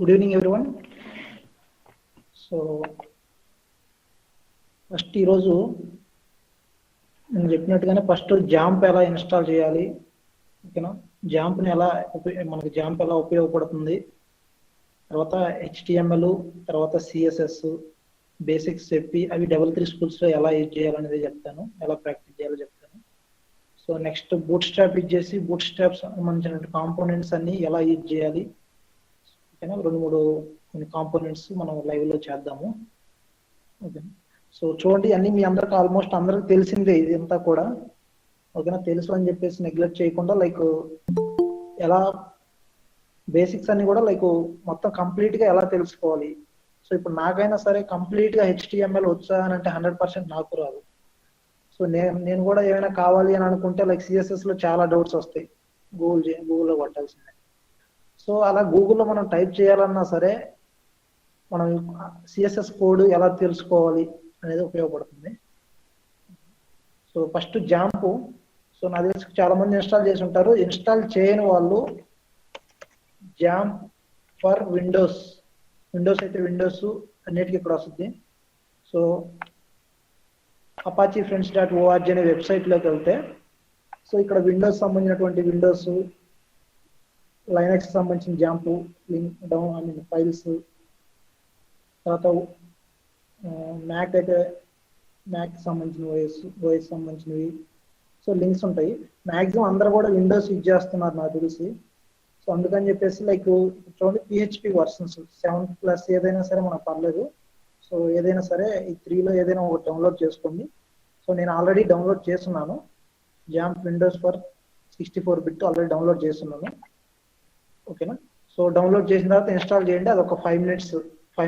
Good evening everyone. So first ఈరోజు నేను చెప్పినట్టుగానే ఫస్ట్ జాంప్ ఎలా ఇన్స్టాల్ చేయాలి, ఓకేనా, జాంప్ని ఎలా మనకి జాంప్ ఎలా ఉపయోగపడుతుంది, తర్వాత HTML, తర్వాత CSS బేసిక్స్ చెప్పి అవి డబుల్ స్కూల్స్లో ఎలా యూజ్ చేయాలనేది చెప్తాను, ఎలా ప్రాక్టీస్ చేయాలో చెప్తాను. So next boot strap use చేసి బూట్ స్ట్రాప్ సంబంధించిన కాంపోనెంట్స్ అన్ని ఎలా యూజ్ చేయాలి, ఓకేనా, 2-3 కొన్ని కాంపోనెంట్స్ మనం లైవ్లో చేద్దాము. ఓకే, సో చూడండి అన్ని మీ అందరికి ఆల్మోస్ట్ అందరికి తెలిసిందే ఇదంతా కూడా, ఓకేనా. తెలుసు అని చెప్పేసి నెగ్లెక్ట్ చేయకుండా లైక్ ఎలా బేసిక్స్ అన్ని కూడా లైక్ మొత్తం కంప్లీట్గా ఎలా తెలుసుకోవాలి. సో ఇప్పుడు నాకైనా సరే కంప్లీట్గా HTML వచ్చా అని అంటే 100% నాకు రాదు. సో నేను కూడా ఏమైనా కావాలి అని అనుకుంటే లైక్ CSSలో చాలా డౌట్స్ వస్తాయి, గూగుల్లో కొట్టాల్సిందే. సో అలా గూగుల్లో మనం టైప్ చేయాలన్నా సరే మనం CSS కోడ్ ఎలా తెలుసుకోవాలి అనేది ఉపయోగపడుతుంది. సో ఫస్ట్ జాంప్, సో నా తెలిసి చాలా మంది ఇన్స్టాల్ చేసి ఉంటారు. ఇన్స్టాల్ చేయని వాళ్ళు జాంప్ ఫర్ విండోస్ అయితే విండోస్ అన్నిటికీ ఇక్కడ వస్తుంది. సో apache-friends.org అనే వెబ్సైట్లోకి వెళ్తే సో ఇక్కడ విండోస్ సంబంధించినటువంటి విండోస్, లైనక్స్ సంబంధించిన జాంప్ లింక్ డౌన్ ఫైల్స్, తర్వాత మ్యాక్ అయితే మ్యాక్ సంబంధించిన ఓఎస్ సంబంధించినవి, సో లింక్స్ ఉంటాయి. మ్యాక్సిమం అందరూ కూడా విండోస్ యూజ్ చేస్తున్నారు నాకు తెలిసి. సో అందుకని చెప్పేసి లైక్ చూడండి PHP వర్షన్స్ 7+ ఏదైనా సరే మనకు పర్లేదు. సో ఏదైనా సరే ఈ 3లో ఏదైనా ఒకటి డౌన్లోడ్ చేసుకోండి. సో నేను ఆల్రెడీ డౌన్లోడ్ చేస్తున్నాను, jump Windows for 64-bit already download చేస్తున్నాను, ఓకేనా. సో డౌన్లోడ్ చేసిన తర్వాత ఇన్స్టాల్ చేయండి. అది ఒక 5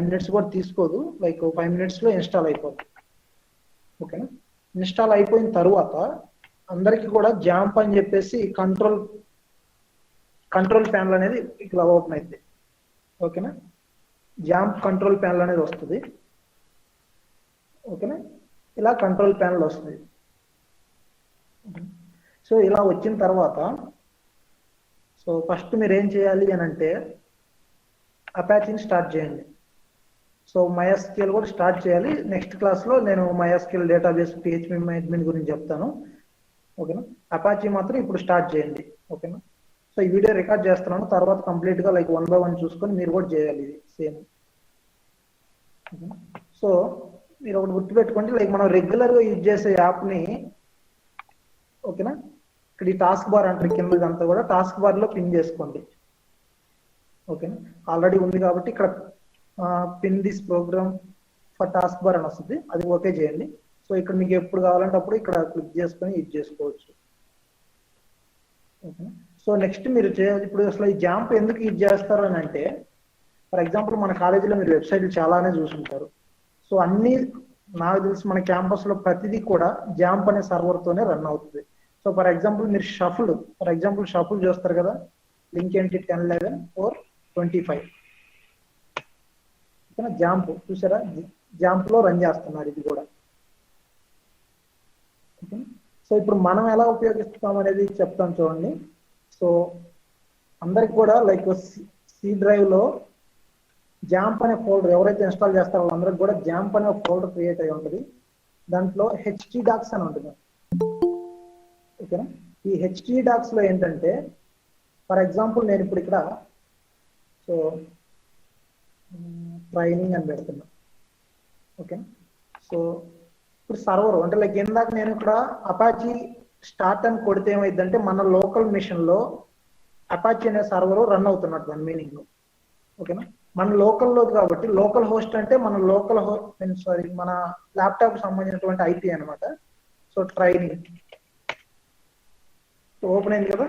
మినిట్స్ కూడా తీసుకోదు, లైక్ 5 మినిట్స్లో ఇన్స్టాల్ అయిపోతుంది, ఓకేనా. ఇన్స్టాల్ అయిపోయిన తర్వాత అందరికీ కూడా జాంప్ అని చెప్పేసి కంట్రోల్ ప్యానల్ అనేది ఇట్లా ఓపెన్ అవుతుంది, ఓకేనా. జాంప్ కంట్రోల్ ప్యానల్ అనేది వస్తుంది, ఓకేనా. ఇలా కంట్రోల్ ప్యానల్ వస్తుంది. సో ఇలా వచ్చిన తర్వాత సో ఫస్ట్ మీరు ఏం చేయాలి అని అంటే అపాచీని స్టార్ట్ చేయండి. సో MySQL కూడా స్టార్ట్ చేయాలి. నెక్స్ట్ క్లాస్లో నేను MySQL డేటాబేస్ PHP మేనేజ్మెంట్ గురించి చెప్తాను, ఓకేనా. అపాచీ మాత్రం ఇప్పుడు స్టార్ట్ చేయండి, ఓకేనా. సో ఈ వీడియో రికార్డ్ చేస్తున్నాను, తర్వాత కంప్లీట్గా లైక్ 1 by 1 చూసుకొని మీరు కూడా చేయాలి ఇది సేమ్. సో మీరు ఒకటి గుర్తుపెట్టుకోండి, లైక్ మనం రెగ్యులర్గా యూజ్ చేసే యాప్ని, ఓకేనా, ఇక్కడ ఈ టాస్క్ బార్ అంటారు కింద, ఇదంతా కూడా టాస్క్ బార్లో పిన్ చేసుకోండి, ఓకేనా. ఆల్రెడీ ఉంది కాబట్టి ఇక్కడ pin this program for taskbar అని వస్తుంది, అది ఓకే చేయండి. సో ఇక్కడ మీకు ఎప్పుడు కావాలంటే అప్పుడు ఇక్కడ క్లిక్ చేసుకొని యూజ్ చేసుకోవచ్చు, ఓకేనా. సో నెక్స్ట్ మీరు చేయాలి ఇప్పుడు అసలు ఈ జాంప్ ఎందుకు యూజ్ చేస్తారు అని అంటే, ఫర్ ఎగ్జాంపుల్ మన కాలేజీలో మీరు వెబ్సైట్లు చాలానే చూసుంటారు. సో అన్ని నాకు తెలిసి మన క్యాంపస్లో ప్రతిదీ కూడా జాంప్ అనే సర్వర్తోనే రన్ అవుతుంది. సో ఫర్ ఎగ్జాంపుల్ మీరు షఫుల్ చూస్తారు కదా, లింక్ ఏంటి 10.11.4.25, ఓకేనా. జాంప్ చూసారా, జాంప్లో రన్ చేస్తున్నారు ఇది కూడా, ఓకే. సో ఇప్పుడు మనం ఎలా ఉపయోగిస్తాం అనేది చెప్తాను చూడండి. సో అందరికి కూడా లైక్ C డ్రైవ్లో జాంప్ అనే ఫోల్డర్ ఎవరైతే ఇన్స్టాల్ చేస్తారో వాళ్ళందరికి కూడా జాంప్ అనే ఫోల్డర్ క్రియేట్ అయి ఉంటుంది. దాంట్లో htdocs అని ఉంటుంది, ఓకేనా. ఈ htdocsలో ఏంటంటే ఫర్ ఎగ్జాంపుల్ నేను ఇప్పుడు ఇక్కడ సో ట్రైనింగ్ అని పెడుతున్నా, ఓకేనా. సో ఇప్పుడు సర్వర్ అంటే లైక్ ఇందాక నేను ఇక్కడ అపాచీ స్టార్ట్ అని కొడితే ఏమైందంటే మన లోకల్ మిషన్లో అపాచీ అనే సర్వర్ రన్ అవుతున్నట్టు దాని మీనింగ్, ఓకేనా. మన లోకల్లో కాబట్టి లోకల్ హోస్ట్ అంటే మన మన ల్యాప్టాప్ సంబంధించినటువంటి IP అనమాట. సో ట్రైనింగ్ ఓపెన్ అయింది కదా.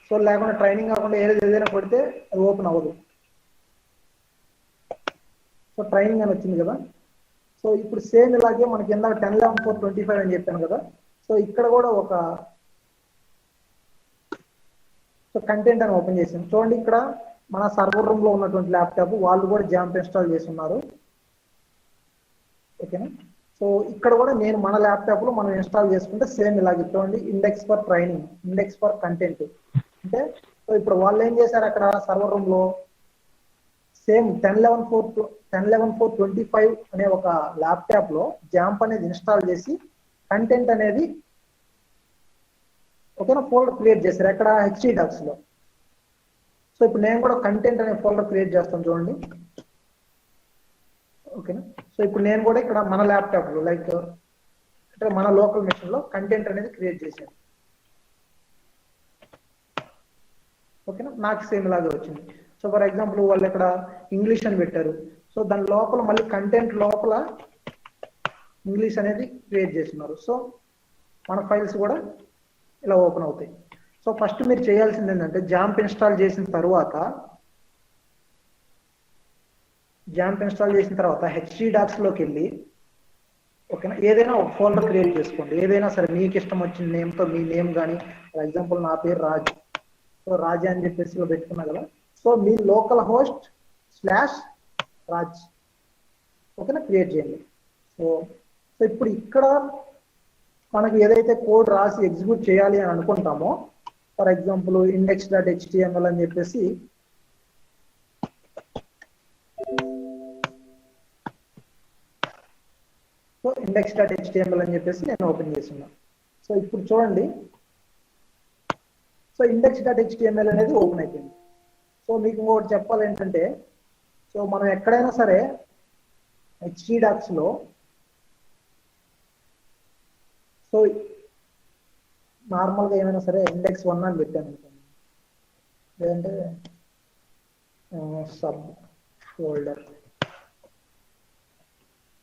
సో లేకుండా ట్రైనింగ్ కాకుండా ఏదైనా కొడితే అది ఓపెన్ అవ్వదు. సో ట్రైనింగ్ అని వచ్చింది కదా. సో ఇప్పుడు సేమ్ ఇలాగే మనకి ఇందాక 10.11.4.25 అని చెప్పాను కదా. సో ఇక్కడ కూడా ఒక కంటెంట్ అని ఓపెన్ చేసాను చూడండి. ఇక్కడ మన సర్వర్ రూమ్ లో ఉన్నటువంటి ల్యాప్టాప్ వాళ్ళు కూడా జాంప్ ఇన్స్టాల్ చేస్తున్నారు, ఓకేనా. సో ఇక్కడ కూడా నేను మన ల్యాప్టాప్ లో మనం ఇన్స్టాల్ చేసుకుంటే సేమ్ ఇలాగే చూడండి, index for training, index for content అంటే. సో ఇప్పుడు వాళ్ళు ఏం చేశారు, అక్కడ సర్వర్ రూమ్ లో సేమ్ 10.11.4.25 అనే ఒక ల్యాప్టాప్ లో జాంప్ అనేది ఇన్స్టాల్ చేసి కంటెంట్ అనేది ఓకేనా ఫోల్డర్ క్రియేట్ చేశారు ఎక్కడ హెచ్డి డాక్స్ లో. సో ఇప్పుడు నేను కూడా కంటెంట్ అనే ఫోల్డర్ క్రియేట్ చేస్తాను చూడండి. ఓకేనా. సో ఇప్పుడు నేను కూడా ఇక్కడ మన ల్యాప్టాప్ లో లైక్ అంటే మన లోకల్ మెషిన్ లో కంటెంట్ అనేది క్రియేట్ చేశాను. ఓకేనా, నాకు సేమ్ లాగా వచ్చింది. సో ఫర్ ఎగ్జాంపుల్ వాళ్ళు ఇక్కడ ఇంగ్లీష్ అని పెట్టారు. సో దాని లోపల మళ్ళీ కంటెంట్ లోపల ఇంగ్లీష్ అనేది క్రియేట్ చేస్తున్నారు. సో మన ఫైల్స్ కూడా ఇలా ఓపెన్ అవుతాయి. సో ఫస్ట్ మీరు చేయాల్సింది ఏంటంటే జాంప్ ఇన్స్టాల్ చేసిన తర్వాత హెచ్డి డాక్స్ లోకి వెళ్ళి ఓకేనా ఏదైనా ఒక ఫోల్డర్ క్రియేట్ చేసుకోండి. ఏదైనా సరే మీకు ఇష్టం వచ్చిన నేమ్తో మీ నేమ్ కానీ ఫర్ ఎగ్జాంపుల్ నా పేరు రాజ్. సో రాజా అని చెప్పేసి పెట్టుకున్నా కదా. సో మీ లోకల్ హోస్ట్ /రాజ్ ఓకేనా క్రియేట్ చేయండి. సో సో ఇప్పుడు ఇక్కడ మనకి ఏదైతే కోడ్ రాసి ఎగ్జిక్యూట్ చేయాలి అని అనుకుంటామో ఫర్ ఎగ్జాంపుల్ index.html అని చెప్పేసి సో index.html అని చెప్పేసి నేను ఓపెన్ చేస్తున్నా. సో ఇప్పుడు చూడండి, సో index.html అనేది ఓపెన్ అయిపోయింది. సో మీకు ఇంకొకటి చెప్పాలి ఏంటంటే సో మనం ఎక్కడైనా సరే హెచ్డి డాక్స్ లో సో నార్మల్గా ఏమైనా సరే index1 అని పెట్టాను అనుకోండి, లేదంటే సబ్ ఫోల్డర్.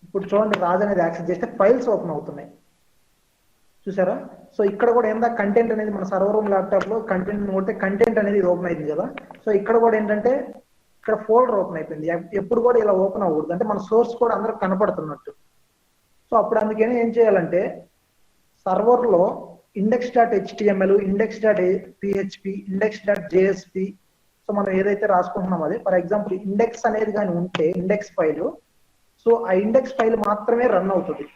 ఇప్పుడు చూడండి రాజ్ అనేది యాక్సెస్ చేస్తే ఫైల్స్ ఓపెన్ అవుతున్నాయి చూసారా. సో ఇక్కడ కూడా ఏందా కంటెంట్ అనేది మన సర్వర్ రూమ్ ల్యాప్టాప్ లో కంటెంట్ కొడితే కంటెంట్ అనేది ఓపెన్ అయింది కదా. సో ఇక్కడ కూడా ఏంటంటే ఇక్కడ ఫోల్డర్ ఓపెన్ అయిపోయింది. ఎప్పుడు కూడా ఇలా ఓపెన్ అవ్వకూడదు, అంటే మన సోర్స్ కూడా అందరికి కనపడుతున్నట్టు. సో అప్పుడు అందుకని ఏం చేయాలంటే సర్వర్ లో index.html, index.php, index.jsp సో మనం ఏదైతే రాసుకుంటున్నాం అది ఫర్ ఎగ్జాంపుల్ ఇండెక్స్ అనేది కానీ ఉంటే ఇండెక్స్ ఫైల్, సో ఆ ఇండెక్స్ ఫైల్ మాత్రమే రన్ అవుతుంది.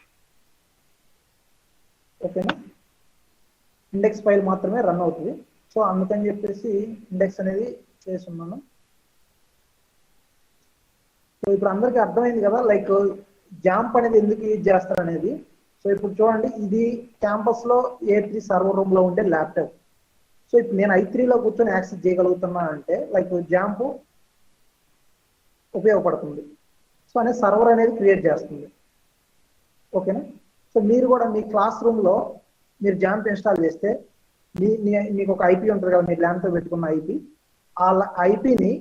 ఓకేనా, ఇండెక్స్ ఫైల్ మాత్రమే రన్ అవుతుంది. సో అందుకని చెప్పేసి ఇండెక్స్ అనేది చేస్తున్నాను. సో ఇప్పుడు అందరికీ అర్థమైంది కదా లైక్ జాంప్ అనేది ఎందుకు యూజ్ చేస్తారు అనేది. సో ఇప్పుడు చూడండి, ఇది క్యాంపస్ లో A3 సర్వర్ రూమ్ లో ఉండే ల్యాప్టాప్. సో ఇప్పుడు నేను I3 లో కూర్చొని యాక్సెస్ చేయగలుగుతున్నా అంటే లైక్ జాంప్ ఉపయోగపడుతుంది. సో అనే సర్వర్ అనేది క్రియేట్ చేస్తుంది. ఓకేనా. సో మీరు కూడా మీ క్లాస్ రూమ్ లో మీరు జాంప్ ఇన్స్టాల్ చేస్తే మీకు ఒక ఐపీ ఉంటుంది కదా, మీరు ల్యాన్తో పెట్టుకున్న ఐపీ, ఆ ఐపీని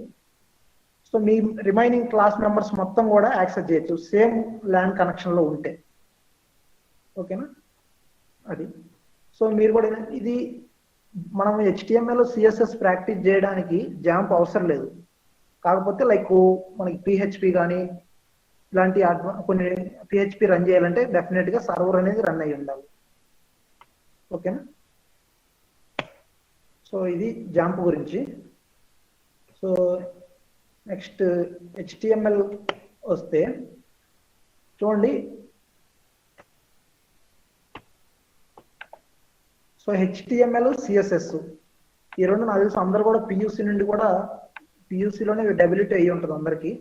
సో మీ రిమైనింగ్ క్లాస్ మెంబర్స్ మొత్తం కూడా యాక్సెస్ చేయొచ్చు సేమ్ ల్యాన్ కనెక్షన్ లో ఉంటే. ఓకేనా, అది. సో మీరు కూడా ఇది మనం HTML CSS ప్రాక్టీస్ చేయడానికి జాంప్ అవసరం లేదు. కాకపోతే లైక్ మనకి PHP కానీ ఇలాంటి కొన్ని PHP రన్ చేయాలంటే డెఫినెట్ గా సర్వర్ అనేది రన్ అయ్యి ఉండాలి. ఓకేనా. సో ఇది జాంప్ గురించి. సో నెక్స్ట్ HTML వస్తే చూడండి, సో HTML CSS ఈ రెండు నాకు తెలుసు అందరు కూడా PUC నుండి కూడా PUCలోనే డెబిలిటీ అయ్యి ఉంటుంది అందరికి.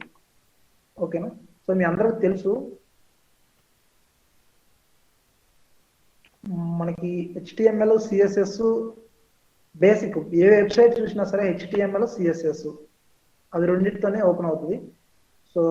ఓకేనా. సో మీ అందరికి తెలుసు మనకి HTML CSS బేసిక్. ఏ వెబ్సైట్ చూసినా సరే HTML CSS అవి రెండింటితోనే ఓపెన్ అవుతుంది. సో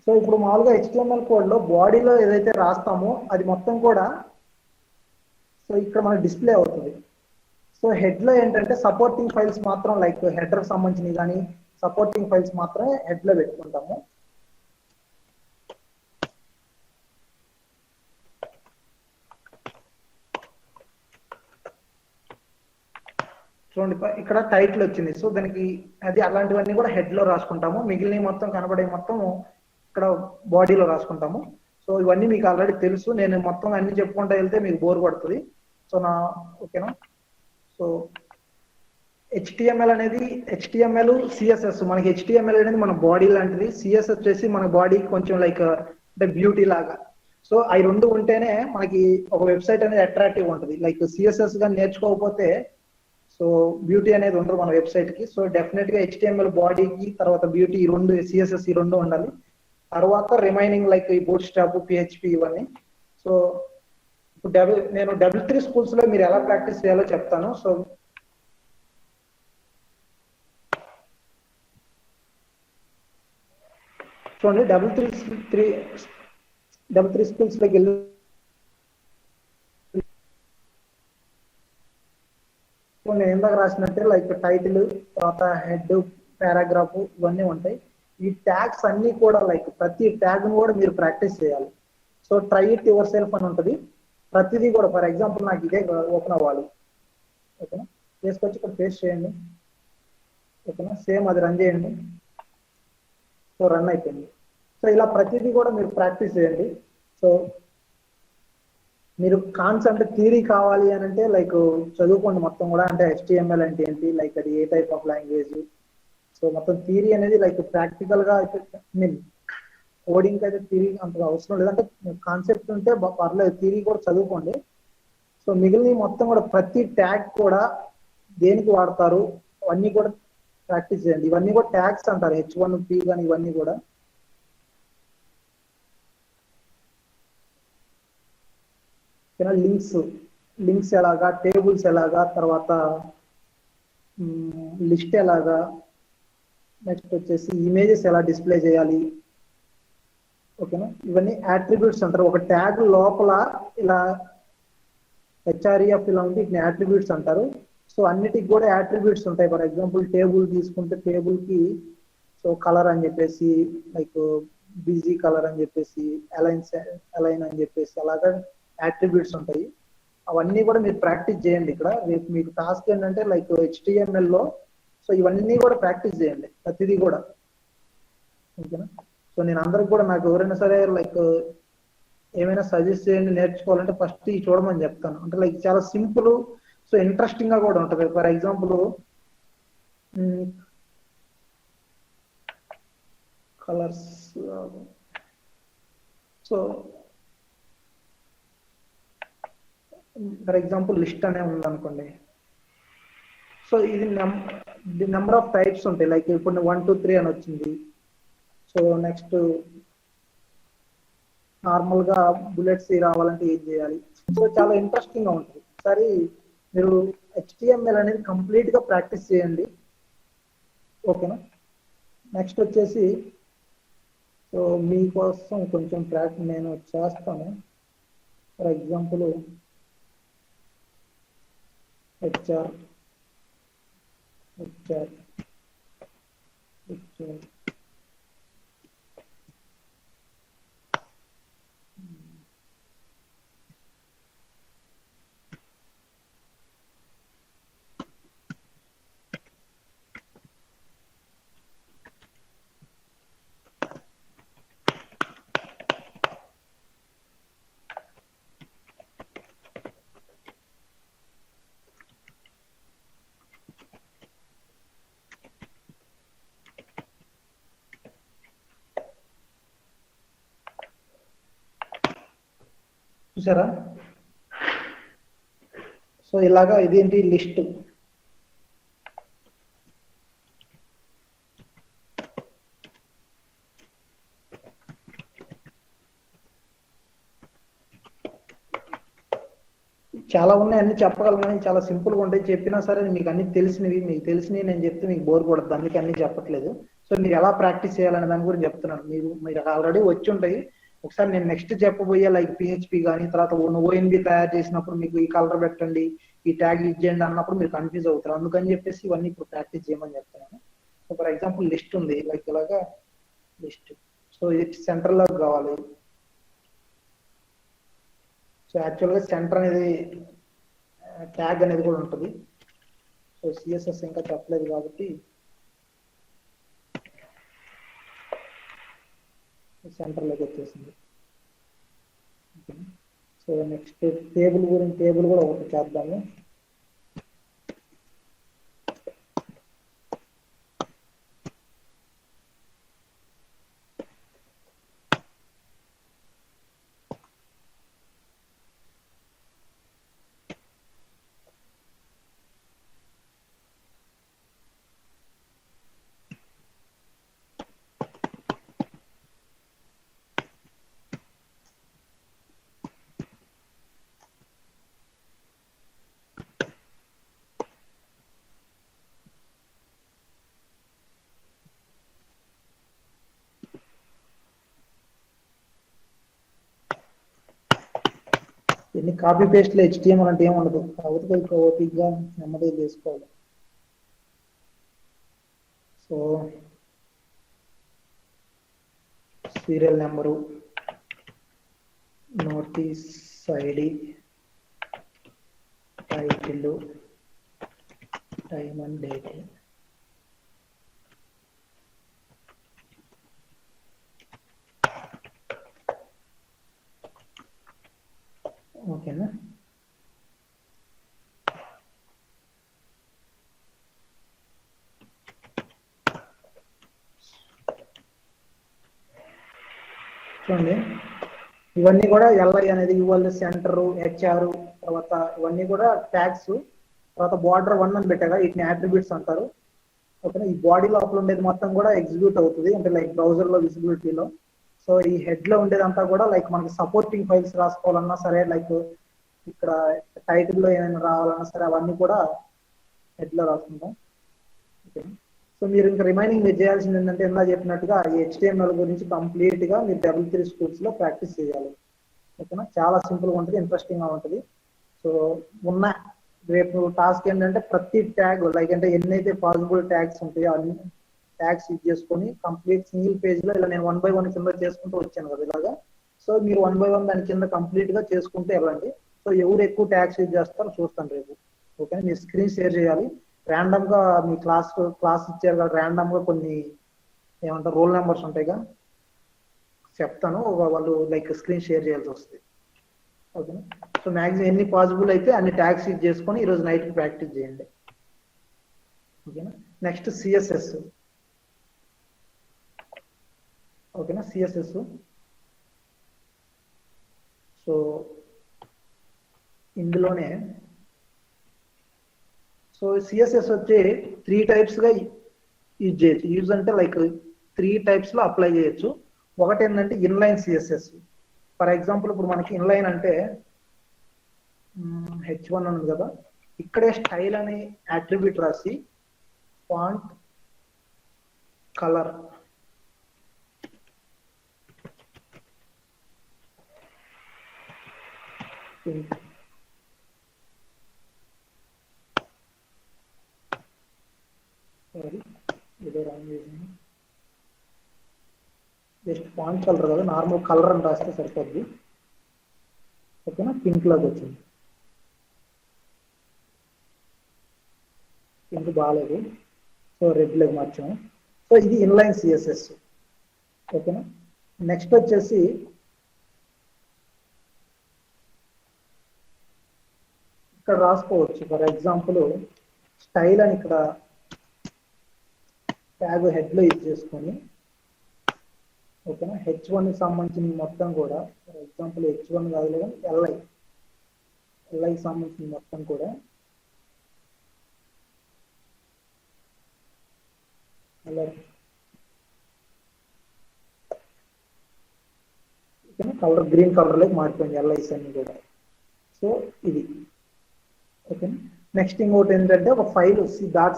సో ఇప్పుడు మామూలుగా HTML కోడ్ లో బాడీలో ఏదైతే రాస్తామో అది మొత్తం కూడా సో ఇక్కడ మనకి డిస్ప్లే అవుతుంది. సో హెడ్ లో ఏంటంటే సపోర్టింగ్ ఫైల్స్ మాత్రం లైక్ హెడర్ సంబంధించినవి కానీ సపోర్టింగ్ ఫైల్స్ మాత్రమే హెడ్ లో పెట్టుకుంటాము. చూడండి ఇక్కడ టైటిల్ వచ్చింది. సో దానికి అది అలాంటివన్నీ కూడా హెడ్ లో రాసుకుంటాము. మిగిలిన మొత్తం కనబడే మొత్తం ఇక్కడ బాడీలో రాసుకుంటాము. సో ఇవన్నీ మీకు ఆల్రెడీ తెలుసు, నేను మొత్తం అన్ని చెప్పుకుంటూ వెళ్తే మీకు బోర్ పడుతుంది. సో ఓకేనా. సో హెచ్టిఎంఎల్ అనేది హెచ్టిఎంఎల్ సిఎస్ఎస్, మనకి హెచ్టిఎంఎల్ అనేది మన బాడీ లాంటిది, సిఎస్ఎస్ వచ్చేసి మన బాడీకి కొంచెం లైక్ అంటే బ్యూటీ లాగా. సో అవి రెండు ఉంటేనే మనకి ఒక వెబ్సైట్ అనేది అట్రాక్టివ్ ఉంటుంది. లైక్ సిఎస్ఎస్ గా నేర్చుకోకపోతే సో బ్యూటీ అనేది ఉండదు మన వెబ్సైట్ కి. సో డెఫినెట్ గా హెచ్టిఎంఎల్ బాడీకి, తర్వాత బ్యూటీ, ఈ రెండు సిఎస్ఎస్ ఈ రెండు ఉండాలి. తర్వాత రిమైనింగ్ లైక్ ఈ బూట్ స్ట్రాప్, పిహెచ్పి ఇవన్నీ. సో ఇప్పుడు నేను W3 స్కూల్స్ లో మీరు ఎలా ప్రాక్టీస్ చేయాలో చెప్తాను. సో చూడండి, W3 స్కూల్స్ లోకి వెళ్ళి నేను ఎందాక రాసినట్టే లైక్ టైటిల్, తర్వాత హెడ్, పారాగ్రాఫ్ ఇవన్నీ ఉంటాయి. ఈ ట్యాగ్స్ అన్ని కూడా లైక్ ప్రతి ట్యాగ్ కూడా మీరు ప్రాక్టీస్ చేయాలి. So try it your self అని ఉంటుంది. ప్రతిదీ కూడా ఫర్ ఎగ్జాంపుల్ నాకు ఇదే ఓపెన్ అవ్వాలి, ఓకేనా, చేసుకొచ్చి ఇక్కడ పేస్ట్ చేయండి, ఓకేనా, సేమ్ అది రన్ చేయండి. సో రన్ అయిపోయింది. సో ఇలా ప్రతిదీ కూడా మీరు ప్రాక్టీస్ చేయండి. సో మీరు కాన్సెప్ట్ థియరీ కావాలి అని అంటే లైక్ చదువుకోండి మొత్తం కూడా, అంటే HTML అంటే ఏంటి, లైక్ అది ఏ టైప్ ఆఫ్ లాంగ్వేజ్. సో మొత్తం థియరీ అనేది లైక్ ప్రాక్టికల్ గా అయితే మీన్ కోడింగ్ అయితే థియరీ అంత అవసరం లేదంటే కాన్సెప్ట్ ఉంటే పర్లేదు, థియరీ కూడా చదువుకోండి. సో మిగిలిన మొత్తం కూడా ప్రతి ట్యాగ్ కూడా దేనికి వాడతారు అవన్నీ కూడా ప్రాక్టీస్ చేయండి. ఇవన్నీ కూడా ట్యాగ్స్ అంటారు, H1P కానీ ఇవన్నీ కూడా. లింక్స్ ఎలాగా, టేబుల్స్ ఎలాగా, తర్వాత లిస్ట్ ఎలాగా, నెక్స్ట్ వచ్చేసి ఇమేజెస్ ఎలా డిస్ప్లే చేయాలి, ఓకేనా. ఇవన్నీ యాట్రిబ్యూట్స్ అంటారు. ఒక ట్యాగ్ లోపల ఇలా HREF ఇలా ఉంది, వీటిని యాట్రిబ్యూట్స్ అంటారు. సో అన్నిటికి కూడా యాట్రిబ్యూట్స్ ఉంటాయి. ఫర్ ఎగ్జాంపుల్ టేబుల్ తీసుకుంటే టేబుల్ కి సో కలర్ అని చెప్పేసి, లైక్ బిజీ కలర్ అని చెప్పేసి, అలైన్ అని చెప్పేసి అలాగా యాట్రిబ్యూట్స్ ఉంటాయి. అవన్నీ కూడా మీరు ప్రాక్టీస్ చేయండి. ఇక్కడ రేపు మీకు టాస్క్ ఏంటంటే లైక్ HTML లో సో ఇవన్నీ కూడా ప్రాక్టీస్ చేయండి ప్రతిదీ కూడా, ఓకేనా. సో నేను అందరికి కూడా, నాకు ఎవరైనా సరే లైక్ ఏమైనా సజెస్ట్ చేయండి నేర్చుకోవాలంటే ఫస్ట్ ఇది చూడమని చెప్తాను. అంటే లైక్ చాలా సింపుల్, సో ఇంట్రెస్టింగ్ గా కూడా ఉంటుంది. For example colours, so for example list అనే ఉంది అనుకోండి. సో ఇది నెంబర్ ఆఫ్ టైప్స్ ఉంటాయి. లైక్ ఇప్పుడు 1 2 3 అని వచ్చింది. సో నెక్స్ట్ నార్మల్ గా బుల్లెట్స్ రావాలంటే ఏం చేయాలి. సో చాలా ఇంట్రెస్టింగ్ గా ఉంటుంది. ఒకసారి మీరు HTML అనేది కంప్లీట్ గా ప్రాక్టీస్ చేయండి, ఓకేనా. నెక్స్ట్ వచ్చేసి సో మీకోసం కొంచెం ప్రాక్టీస్ నేను చేస్తాను. ఫర్ ఎగ్జాంపుల్ HR చూసారా. సో ఇలాగా ఇదేంటి లిస్ట్. చాలా ఉన్నాయి, అన్ని చెప్పగలను కానీ చాలా సింపుల్ గా ఉంటాయి. చెప్పినా సరే మీకు అన్ని తెలిసినవి నేను చెప్తే మీకు బోర్ కొడద్దు, అందుకే అన్ని చెప్పట్లేదు. సో మీరు ఎలా ప్రాక్టీస్ చేయాలనే దాని గురించి చెప్తున్నాను. మీరు ఆల్రెడీ వచ్చి ఉంటాయి. ఒకసారి నేను నెక్స్ట్ చెప్పబోయే లైక్ PHP కానీ, తర్వాత ONB తయారు చేసినప్పుడు మీకు ఈ కలర్ పెట్టండి, ఈ ట్యాగ్ ఇచ్చేయండి అన్నప్పుడు మీరు కన్ఫ్యూజ్ అవుతారు. అందుకని చెప్పేసి ఇవన్నీ ఇప్పుడు ప్రాక్టీస్ చేయమని చెప్తున్నాను. సో ఫర్ ఎగ్జాంపుల్ లిస్ట్ ఉంది, లైక్ ఇలాగా లిస్ట్. సో ఇది సెంటర్ లో కావాలి. సో యాక్చువల్గా సెంటర్ అనేది ట్యాగ్ అనేది కూడా ఉంటుంది. సో CSS ఇంకా చెప్పలేదు కాబట్టి సెంటర్లోకి వచ్చేసింది. సో నెక్స్ట్ టేబుల్ కూడా ఒకటి చేద్దాము. ఎన్ని కాపీ పేస్ట్లు HTML అంటే ఏముండదు, కాకపోతే ఓపిక్గా నెమ్మదిగా చేసుకోవాలి. So serial number, notice ID, title, time and date. ఓకేనా? చూడండి, ఇవన్నీ కూడా LI అనేది యువల్ సెంటర్ HR, తర్వాత ఇవన్నీ కూడా ట్యాగ్స్. తర్వాత బార్డర్ 1 అని పెట్టాగా, వీటిని అట్రిబ్యూట్స్ అంటారు. ఓకేనా? ఈ బాడీ లోపల ఉండేది మొత్తం కూడా ఎగ్జిక్యూట్ అవుతుంది, అంటే లైక్ బ్రౌజర్ లో విజిబిలిటీలో. సో ఈ హెడ్ లో ఉండేదంతా కూడా లైక్ మనకి సపోర్టింగ్ ఫైల్స్ రాసుకోవాలన్నా సరే, లైక్ ఇక్కడ టైటిల్ లో ఏమైనా రావాలన్నా సరే, అవన్నీ కూడా హెడ్ లో రాసుకుంటాం. ఓకేనా? సో మీరు ఇంకా రిమైనింగ్ మీరు చేయాల్సింది ఏంటంటే, ఇందా చెప్పినట్టుగా ఈ HTML గురించి కంప్లీట్ గా మీరు W3 స్కూల్స్ లో ప్రాక్టీస్ చేయాలి. ఓకేనా? చాలా సింపుల్ గా ఉంటుంది, ఇంట్రెస్టింగ్ గా ఉంటుంది. సో ఉన్న రేపు టాస్క్ ఏంటంటే, ప్రతి ట్యాగ్ లైక్ అంటే ఎన్నైతే పాసిబుల్ ట్యాగ్స్ ఉంటాయో అన్ని ట్యాగ్స్ యూజ్ చేసుకొని కంప్లీట్ సింగిల్ పేజ్ లో ఇలా నేను 1 by 1 కింద చేసుకుంటూ వచ్చాను కదా ఇలాగా. సో మీరు 1 by 1 దాని కింద కంప్లీట్ గా చేసుకుంటూ వెళ్ళండి. సో ఎవరు ఎక్కువ ట్యాగ్స్ యూజ్ చేస్తారో చూస్తాను రేపు. ఓకే, మీరు స్క్రీన్ షేర్ చేయాలి. ర్యాండమ్ గా మీ క్లాస్ ఇచ్చారు కదా, ర్యాండమ్ గా కొన్ని ఏమంటారు రోల్ నెంబర్స్ ఉంటాయిగా, చెప్తాను, వాళ్ళు లైక్ స్క్రీన్ షేర్ చేయాల్సి వస్తుంది. ఓకేనా? సో మ్యాక్సిమం ఎన్ని పాసిబుల్ అయితే అన్ని ట్యాగ్స్ యూజ్ చేసుకొని ఈరోజు నైట్ ప్రాక్టీస్ చేయండి. ఓకేనా? Next CSS. ఓకేనా? సిఎస్ఎస్. సో ఇందులోనే సో సిఎస్ఎస్ వచ్చి 3 types గా యూజ్ చేయొచ్చు. యూజ్ అంటే లైక్ 3 types లో అప్లై చేయొచ్చు. ఒకటి ఏంటంటే ఇన్లైన్ సిఎస్ఎస్. ఫర్ ఎగ్జాంపుల్ ఇప్పుడు మనకి ఇన్లైన్ అంటే H1 ఉంది కదా, ఇక్కడే స్టైల్ అనే అట్రిబ్యూట్ రాసి ఫాంట్ కలర్ పింక్, సారీ ఏదో రాంగ్ చేసింది, జస్ట్ ఫాంట్ కలర్ కదా, నార్మల్ కలర్ అని రాస్తే సరిపోద్ది. ఓకేనా? పింక్ లాగా వచ్చింది, పింక్ బాగాలేదు, సో రెడ్ లాగా మార్చాము. సో ఇది ఇన్లైన్ సిఎస్ఎస్. ఓకేనా? నెక్స్ట్ వచ్చేసి ఇక్కడ రాసుకోవచ్చు. ఫర్ ఎగ్జాంపుల్ స్టైల్ అని ఇక్కడ ట్యాగ్ హెడ్ లో యూజ్ చేసుకొని, ఓకేనా, H1 కి సంబంధించిన మొత్తం కూడా, ఫర్ ఎగ్జాంపుల్ H1 కాదు లేదా LI సంబంధించిన మొత్తం కూడా కలర్ గ్రీన్ కలర్ లోకి మారిపోయింది LIs అన్ని కూడా. సో ఇది ఓకేనా. నెక్స్ట్ ఇంకోటి ఏంటంటే ఒక ఫైల్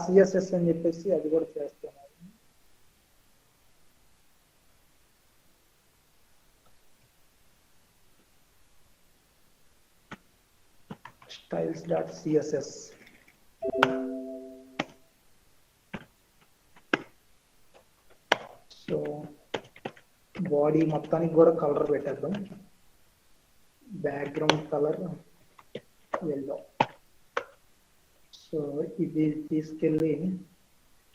.css అని చెప్పేసి అది కూడా చేస్తున్నాను. styles.css. సో బాడీ మొత్తానికి కూడా కలర్ పెట్టేద్దాం. Background colour yellow. సో ఇది తీసుకెళ్ళి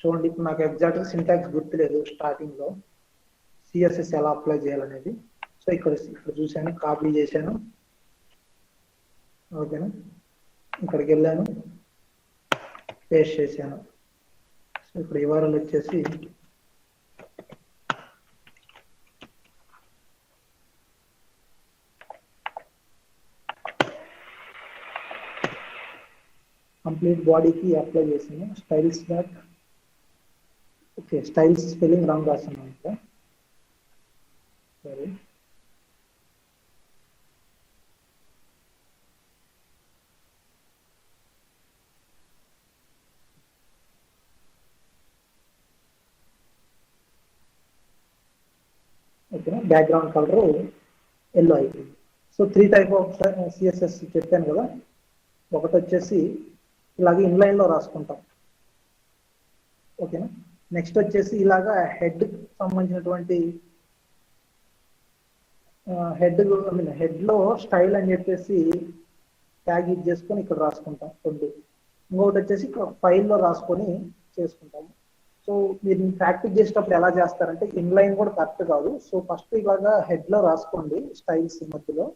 చూడండి, ఇప్పుడు నాకు ఎగ్జాక్ట్ సింటాక్స్ గుర్తులేదు స్టార్టింగ్ లో. సిఎస్ఎస్ ఎలా అప్లై చేయాలనేది. సో ఇక్కడ చూశాను, కాపీ చేశాను. ఓకేనా, ఇక్కడికి వెళ్ళాను, పేస్ట్ చేశాను. సో ఇప్పుడు URL వచ్చేసి కంప్లీట్ బాడీకి అప్లై చేసాను. Styles dot, okay styles spelling wrong రాస్తున్నాను ఇక్కడ, సరే. ఓకేనా, బ్యాక్గ్రౌండ్ కలర్ ఎల్లో అయిపోయింది. సో 3 టైప్ ఆఫ్ సిఎస్ఎస్ చెప్పాను కదా. ఒకటి వచ్చేసి ఇలాగే ఇన్లైన్ లో రాసుకుంటాం. ఓకేనా, నెక్స్ట్ వచ్చేసి ఇలాగా హెడ్ సంబంధించినటువంటి హెడ్ లో స్టైల్ అని చెప్పేసి ట్యాగ్ యూజ్ చేసుకొని ఇక్కడ రాసుకుంటాం రెండు. ఇంకొకటి వచ్చేసి ఫైల్లో రాసుకొని చేసుకుంటాము. సో మీరు ప్రాక్టీస్ చేసేటప్పుడు ఎలా చేస్తారంటే ఇన్లైన్ కూడా కరెక్ట్ కాదు. సో ఫస్ట్ ఇలాగా హెడ్ లో రాసుకోండి స్టైల్స్ మధ్యలో.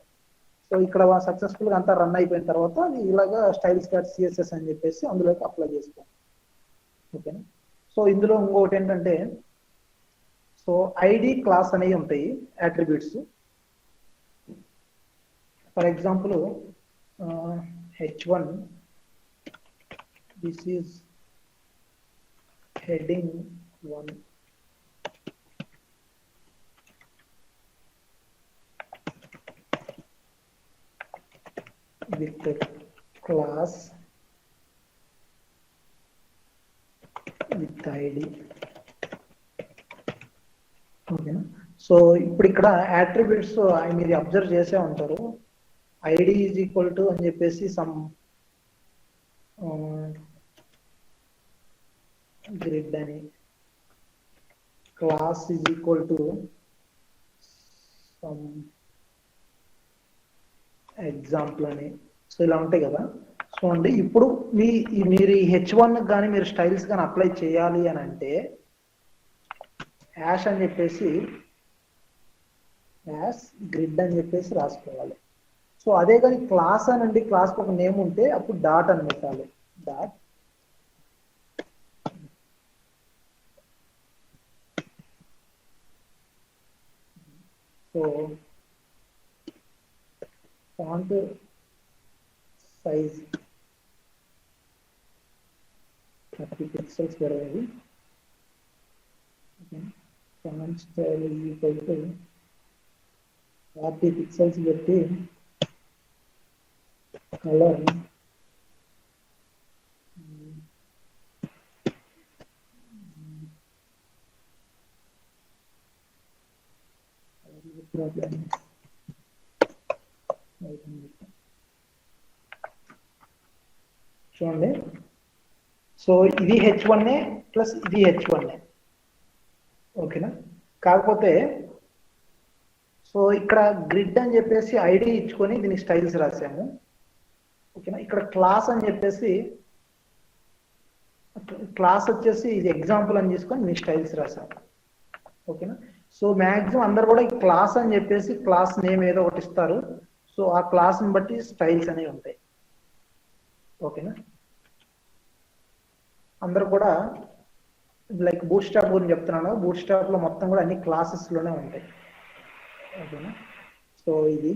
సో ఇక్కడ సక్సెస్ఫుల్ గా అంతా రన్ అయిపోయిన తర్వాత ఇలాగా స్టైల్స్ డాట్ సిఎస్ఎస్ అని చెప్పేసి అందులోకి అప్లై చేసుకోండి. ఓకేనా, సో ఇందులో ఇంకొకటి ఏంటంటే, సో ఐడి క్లాస్ అనేవి ఉంటాయి, attributes. For example H1, this is heading 1, with the class with ID. ఓకేనా, సో ఇప్పుడు ఇక్కడ అట్రిబ్యూట్స్ మీరు అబ్జర్వ్ చేసే ఉంటారు. ఐడి ఈజ్ ఈక్వల్ టు అని చెప్పేసి సమ్ గ్రిడ్ అని, class is equal to some example అని. సో ఇలా ఉంటాయి కదా. సో అండి ఇప్పుడు మీరు ఈ H1 కానీ మీరు స్టైల్స్ కానీ అప్లై చేయాలి అని అంటే యాష్ అని చెప్పేసి యాష్ గ్రిడ్ అని చెప్పేసి రాసుకోవాలి. సో అదే కానీ క్లాస్ అనండి, క్లాస్కి ఒక నేమ్ ఉంటే అప్పుడు డాట్ అని పెట్టాలి. Dot so font size 30 pixels పెరగాలి. font style is equal to 40 pixels పెట్టి కలర్ చూడండి. సో ఇది H1 ప్లస్ ఇది H1. ఓకేనా, కాకపోతే సో ఇక్కడ గ్రిడ్ అని చెప్పేసి ఐడి ఇచ్చుకొని దీనికి స్టైల్స్ రాసాము. ఓకేనా, ఇక్కడ క్లాస్ అని చెప్పేసి క్లాస్ వచ్చేసి ఇది ఎగ్జాంపుల్ అని తీసుకొని మీ స్టైల్స్ రాసాము. ఓకేనా, సో మ్యాక్సిమం అందరు కూడా ఈ క్లాస్ అని చెప్పేసి క్లాస్ నేమ్ ఏదో ఒకటి ఇస్తారు. సో ఆ క్లాస్ని బట్టి స్టైల్స్ అనేవి ఉంటాయి. ఓకేనా, అందరు కూడా లైక్ బూట్ స్టాప్ గురించి చెప్తున్నాను. బూట్ స్టాప్ లో మొత్తం కూడా అన్ని క్లాసెస్ లోనే ఉంటాయి. ఓకేనా, సో ఇది.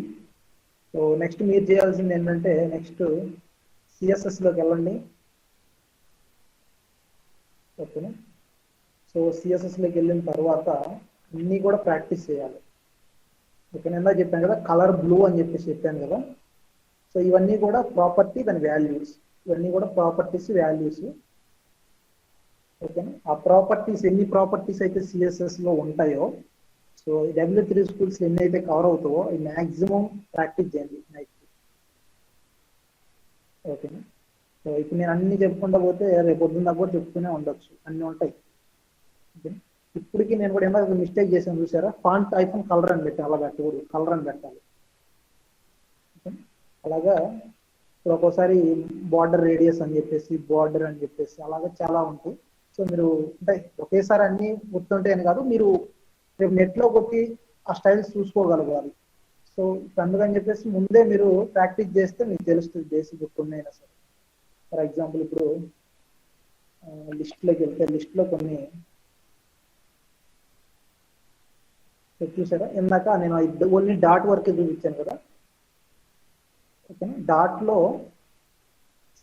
సో నెక్స్ట్ మీరు చేయాల్సింది ఏంటంటే నెక్స్ట్ సిఎస్ఎస్ లోకి వెళ్ళండి. ఓకేనా, సో సిఎస్ఎస్ లోకి వెళ్ళిన తర్వాత అన్నీ కూడా ప్రాక్టీస్ చేయాలి. ఓకేనా, ఇందా చెప్పాను కదా కలర్ బ్లూ అని చెప్పేసి చెప్పాను కదా. సో ఇవన్నీ కూడా ప్రాపర్టీ దాని వాల్యూస్, ఇవన్నీ కూడా ప్రాపర్టీస్ వాల్యూస్. ఓకేనా, ఆ ప్రాపర్టీస్ ఎన్ని ప్రాపర్టీస్ అయితే సిఎస్ఎస్ లో ఉంటాయో, సో W3 స్కూల్స్ ఎన్ని అయితే కవర్ అవుతావో ఈ మ్యాక్సిమం ప్రాక్టీస్ చేయండి నైట్. ఓకేనా, సో ఇప్పుడు నేను అన్ని చెప్పుకుంటా పోతే రేపు పొద్దున్న కూడా చెప్తూనే ఉండొచ్చు, అన్ని ఉంటాయి. ఓకేనా, ఇప్పటికీ నేను కూడా ఏమైనా మిస్టేక్ చేశాను చూసారా, ఫాంట్ ఐఫోన్ కలర్ అని పెట్టాను, అలా పెట్టకూడదు, కలర్ అని పెట్టాలి. అలాగా ఇప్పుడు ఒక్కోసారి బార్డర్ రేడియస్ అని చెప్పేసి బార్డర్ అని చెప్పేసి అలాగే చాలా ఉంటాయి. సో మీరు అంటే ఒకేసారి అన్ని గుర్తుంటాయని కాదు, మీరు రేపు నెట్లో కొట్టి ఆ స్టైల్స్ చూసుకోగలగాలి. సో అందుకని చెప్పేసి ముందే మీరు ప్రాక్టీస్ చేస్తే మీకు తెలుస్తుంది బేసిక్ కొన్ని అయినా సరే. ఫర్ ఎగ్జాంపుల్ ఇప్పుడు లిస్ట్లోకి వెళ్తే లిస్ట్లో కొన్ని చూసారా, ఇందాక నేను ఓన్లీ డాట్ వరకే చూపించాను కదా. ఓకేనా, డాట్లో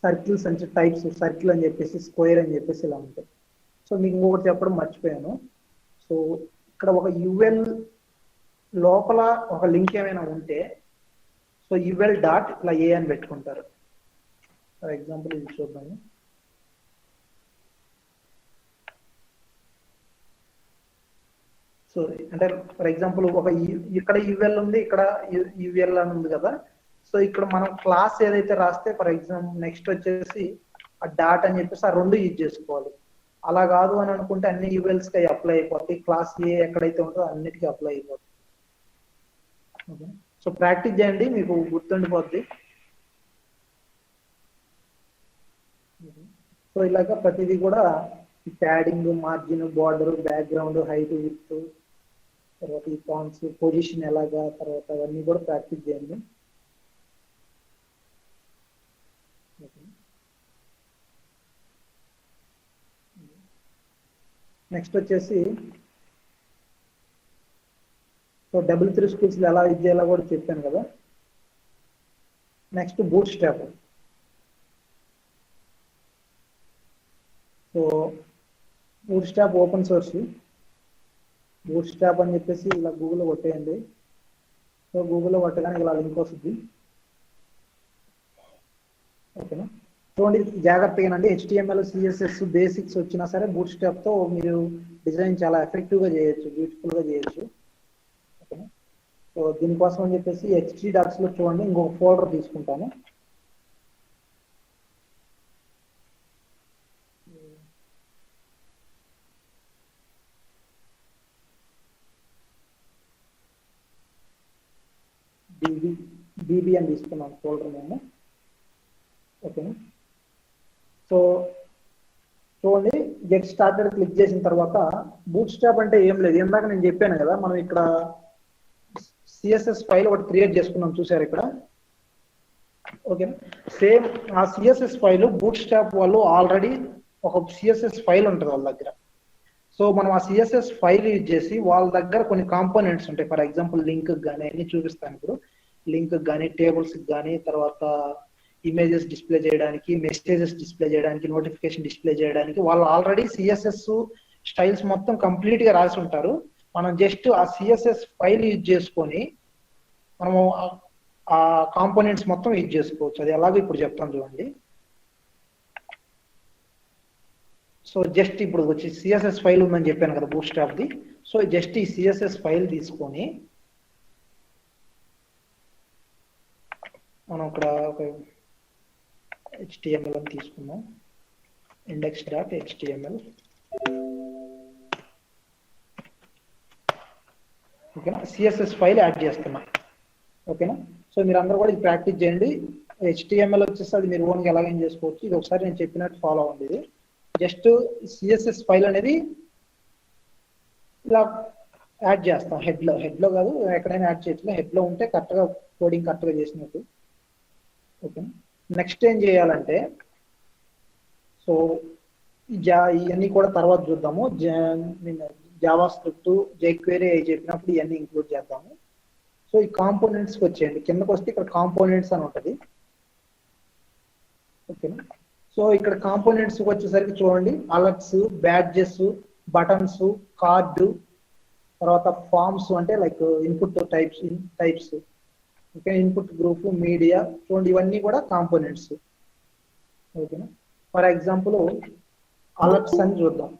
సర్కిల్స్ అంటే టైప్స్, సర్కిల్ అని చెప్పేసి, స్క్వేర్ అని చెప్పేసి ఇలా ఉంటాయి. సో మీకు ఇంకొకటి చెప్పడం మర్చిపోయాను. సో ఇక్కడ ఒక యుఎల్ లోపల ఒక లింక్ ఏమైనా ఉంటే సో యుఎల్ డాట్ ఇలా ఏ అని పెట్టుకుంటారు. ఫర్ ఎగ్జాంపుల్ ఇది చూద్దాము. సో అంటే ఫర్ ఎగ్జాంపుల్ ఒక ఇక్కడ యుఎల్ ఉంది, ఇక్కడ యుఎల్ అని ఉంది కదా. సో ఇక్కడ మనం క్లాస్ ఏదైతే రాస్తే ఫర్ ఎగ్జాంపుల్ నెక్స్ట్ వచ్చేసి ఆ డాట్ అని చెప్పేసి ఆ రెండు యూజ్ చేసుకోవాలి. అలా కాదు అని అనుకుంటే అన్ని యుఎల్స్ కి అప్లై అయిపోతాయి. క్లాస్ ఏ ఎక్కడైతే ఉంటుందో అన్నిటికీ అప్లై అయిపోతుంది. ఓకే, సో ప్రాక్టీస్ చేయండి, మీకు గుర్తుండిపోద్ది. సో ఇలాగా ప్రతిదీ కూడా padding, margin, border, background, height, width, తర్వాత ఈ ఫాంట్స్, పొజిషన్ ఎలాగా, తర్వాత అవన్నీ కూడా ప్రాక్టీస్ చేయండి. నెక్స్ట్ వచ్చేసి సో డబుల్3 స్కూల్స్ ఎలా యూజ్ చేయాలో కూడా చెప్పాను కదా. Next boot strap. So boot strap open source. Boot strap అని చెప్పేసి ఇలా గూగుల్లో కొట్టేయండి. సో గూగుల్లో కొట్టగానే ఇలా లింక్ వస్తుంది. ఓకేనా, చూడండి జాగ్రత్తగానండి. HTML, CSS బేసిక్స్ వచ్చినా సరే బూట్ స్ట్రాప్ తో మీరు డిజైన్ చాలా ఎఫెక్టివ్ గా చేయొచ్చు, బ్యూటిఫుల్ గా చేయొచ్చు. ఓకేనా, సో దీనికోసం అని చెప్పేసి HTDocs లో చూడండి ఇంకొక ఫోల్డర్ తీసుకుంటాను. BB అని తీసుకున్నాను ఫోల్డర్ నేను. ఓకేనా, సో చూడండి గెట్ స్టార్టెడ్ క్లిక్ చేసిన తర్వాత బూట్ స్ట్రాప్ అంటే ఏం లేదు, ఇందాక నేను చెప్పాను కదా, మనం ఇక్కడ సిఎస్ఎస్ ఫైల్ ఒకటి క్రియేట్ చేసుకున్నాం చూసారు ఇక్కడ. ఓకేనా, సేమ్ ఆ సిఎస్ఎస్ ఫైల్ బూట్ స్ట్రాప్ వాళ్ళు ఆల్రెడీ ఒక సిఎస్ఎస్ ఫైల్ ఉంటుంది వాళ్ళ దగ్గర. సో మనం ఆ సిఎస్ఎస్ ఫైల్ యూజ్ చేసి వాళ్ళ దగ్గర కొన్ని కాంపోనెంట్స్ ఉంటాయి. ఫర్ ఎగ్జాంపుల్ లింక్ కానీ అన్ని చూపిస్తాను ఇప్పుడు. లింక్ కానీ, టేబుల్స్ కానీ, తర్వాత ఇమేజెస్ డిస్ప్లే చేయడానికి, మెసేజెస్ డిస్ప్లే చేయడానికి, నోటిఫికేషన్ డిస్ప్లే చేయడానికి వాళ్ళు ఆల్రెడీ సిఎస్ఎస్ స్టైల్స్ మొత్తం కంప్లీట్ గా రాసి ఉంటారు. మనం జస్ట్ ఆ సిఎస్ఎస్ ఫైల్ యూజ్ చేసుకొని మనము ఆ కాంపోనెంట్స్ మొత్తం యూజ్ చేసుకోవచ్చు. అది ఎలాగో ఇప్పుడు చెప్తాను చూడండి. సో జస్ట్ ఇప్పుడు వచ్చి సిఎస్ఎస్ ఫైల్ ఉందని చెప్పాను కదా boot strap the. So just ఈ సిఎస్ఎస్ ఫైల్ తీసుకొని మనం ఇక్కడ ఒక HTML అని తీసుకున్నాం, index.html. ఓకేనా, సిఎస్ఎస్ ఫైల్ యాడ్ చేస్తున్నా. ఓకేనా, సో మీరు అందరూ కూడా ఇది ప్రాక్టీస్ చేయండి. HTML వచ్చేసి అది మీరు ఓన్గా ఎలాగైనా చేసుకోవచ్చు. ఇది ఒకసారి నేను చెప్పినట్టు ఫాలో అవ్వండి. ఇది జస్ట్ సిఎస్ఎస్ ఫైల్ అనేది ఇలా యాడ్ చేస్తాం హెడ్లో కాదు, ఎక్కడైనా యాడ్ చేయొచ్చు. హెడ్లో ఉంటే కరెక్ట్గా కోడింగ్ కరెక్ట్గా చేసినట్టు. ఓకే, నెక్స్ట్ ఏం చేయాలంటే సో ఇవన్నీ కూడా తర్వాత చూద్దాము. జావా స్క్రిప్ట్, జైక్వెరీ అవి చెప్పినప్పుడు ఇవన్నీ ఇంక్లూడ్ చేద్దాము. సో ఈ కాంపోనెంట్స్కి వచ్చేయండి. కిందకు వస్తే ఇక్కడ కాంపోనెంట్స్ అని ఉంటుంది. ఓకేనా, సో ఇక్కడ కాంపోనెంట్స్ వచ్చేసరికి చూడండి అలర్ట్స్, బ్యాడ్జెస్, బటన్స్, కార్డు, తర్వాత ఫార్మ్స్ అంటే like input types. Okay, input group, media, చూడండి ఇవన్నీ కూడా కాంపోనెంట్స్. ఓకేనా, ఫర్ ఎగ్జాంపుల్ అలర్ట్స్ అని చూద్దాం.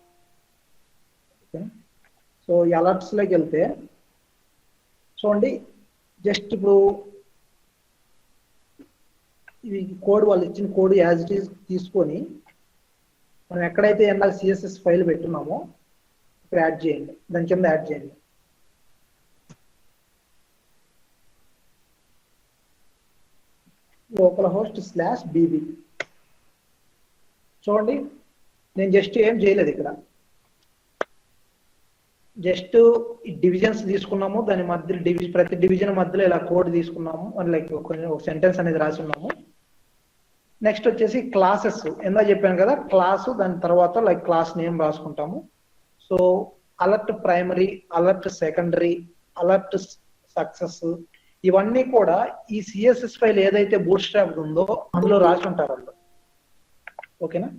ఓకే, సో ఈ అలర్ట్స్లోకి వెళ్తే చూడండి జస్ట్ ఇప్పుడు ఇది కోడ్, వాళ్ళు ఇచ్చిన కోడ్ యాజ్ ఇట్ ఈజ్ తీసుకొని మనం ఎక్కడైతే ఎందాక సిఎస్ఎస్ ఫైల్ పెట్టున్నామో ఇక్కడ యాడ్ చేయండి, దాని కింద యాడ్ చేయండి. Local host /BB. చూడండి నేను జస్ట్ ఏం చేయలేదు ఇక్కడ. జస్ట్ డివిజన్స్ తీసుకున్నాము, దాని మధ్య ప్రతి డివిజన్ మధ్యలో ఇలా కోడ్ తీసుకున్నాము, లైక్ ఒక సెంటెన్స్ అనేది రాసి ఉన్నాము. నెక్స్ట్ వచ్చేసి క్లాసెస్, ఎందా చెప్పాను కదా క్లాసు, దాని తర్వాత లైక్ క్లాస్ నేమ్ రాసుకుంటాము. So alert primary, alert secondary, alert success, ఇవన్నీ కూడా ఈ సిఎస్ఎస్ ఫైల్ ఏదైతే బూట్ స్ట్రాప్ ఉందో అందులో రాసి ఉంటారు వాళ్ళు. ఓకేనా?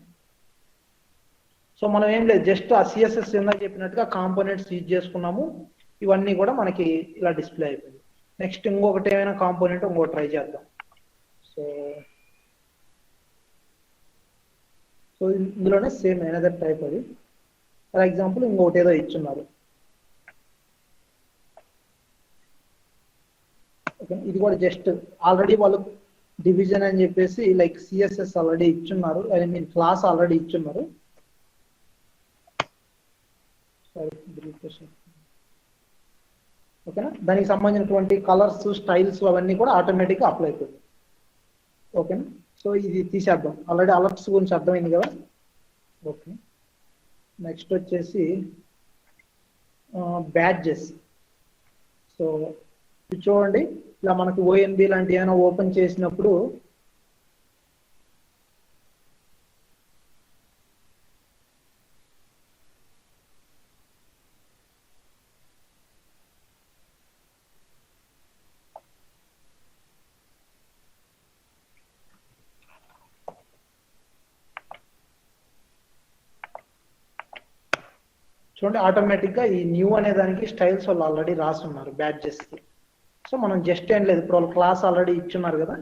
సో మనం ఏం లేదు, జస్ట్ ఆ సిఎస్ఎస్ ఇందాక చెప్పినట్టుగా కాంపోనెంట్స్ యూజ్ చేసుకున్నాము, ఇవన్నీ కూడా మనకి ఇలా డిస్ప్లే అయిపోయింది. నెక్స్ట్ ఇంకొకటి ఏమైనా కాంపోనెంట్ ఇంకోటి ట్రై చేద్దాం. సో సో ఇందులోనే సేమ్ ఎనదర్ టైప్ అది. ఫర్ ఎగ్జాంపుల్ ఇంకొకటి ఏదో ఇచ్చున్నారు. ఓకే, ఇది కూడా జస్ట్ ఆల్రెడీ వాళ్ళు డివిజన్ అని చెప్పేసి లైక్ సిఎస్ఎస్ ఆల్రెడీ ఇచ్చున్నారు, ఐ మీన్ క్లాస్ ఆల్రెడీ ఇచ్చున్నారు. ఓకేనా? దానికి సంబంధించినటువంటి కలర్స్, స్టైల్స్ అవన్నీ కూడా ఆటోమేటిక్గా అప్లై అవుతుంది. ఓకేనా? సో ఇది తీసేద్దాం, ఆల్రెడీ అలర్ట్స్ గురించి అర్థమైంది కదా. ఓకే, నెక్స్ట్ వచ్చేసి బ్యాడ్జెస్. సో ఇది చూడండి, ఇలా మనకి ఓఎన్బి లాంటి ఏమైనా ఓపెన్ చేసినప్పుడు చూడండి, ఆటోమేటిక్ గా ఈ న్యూ అనే దానికి స్టైల్స్ వాళ్ళు ఆల్రెడీ రాస్తున్నారు బ్యాడ్జెస్ కి. సో మనం జస్ట్ ఏం లేదు, ఇప్పుడు వాళ్ళు క్లాస్ ఆల్రెడీ ఇచ్చున్నారు కదా,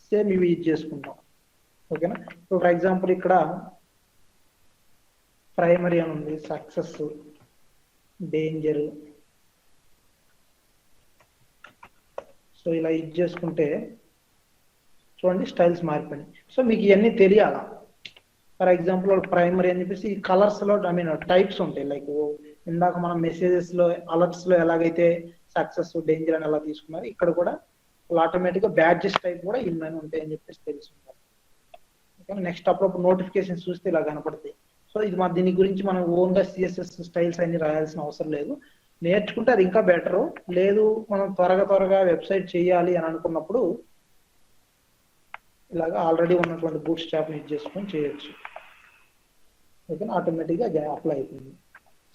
సేమ్ ఇవి యూజ్ చేసుకుంటాం. ఓకేనా? ఇప్పుడు ఫర్ ఎగ్జాంపుల్ ఇక్కడ ప్రైమరీ అని ఉంది, సక్సెస్, డేంజర్. సో ఇలా యూజ్ చేసుకుంటే చూడండి స్టైల్స్ మారిపోయినాయి. సో మీకు ఇవన్నీ తెలియాలా. ఫర్ ఎగ్జాంపుల్ ప్రైమరీ అని చెప్పేసి ఈ కలర్స్ లో ఐ మీన్ టైప్స్ ఉంటాయి. లైక్ ఇందాక మనం మెసేజెస్ లో, అలర్ట్స్ లో ఎలాగైతే సక్సెస్, డేంజర్ అని ఎలా తీసుకున్నారు, ఇక్కడ కూడా ఆటోమేటిక్ గా బ్యాడ్జెస్ టైప్ కూడా ఇన్ని ఉంటాయి అని చెప్పేసి తెలుసుకుంటారు. ఓకే, నెక్స్ట్ అప్పుడప్పుడు నోటిఫికేషన్ చూస్తే ఇలా కనపడతాయి. సో ఇది దీని గురించి మనం ఓన్ గా సిఎస్ఎస్ స్టైల్స్ అన్ని రాయాల్సిన అవసరం లేదు, నేర్చుకుంటే అది ఇంకా బెటరు. లేదు మనం త్వరగా వెబ్సైట్ చేయాలి అని అనుకున్నప్పుడు ఇలాగా ఆల్రెడీ ఉన్నటువంటి బూట్ స్ట్రాప్ యూజ్ చేసుకొని చేయొచ్చు. ఓకే, ఆటోమేటిక్గా అప్లై అవుతుంది.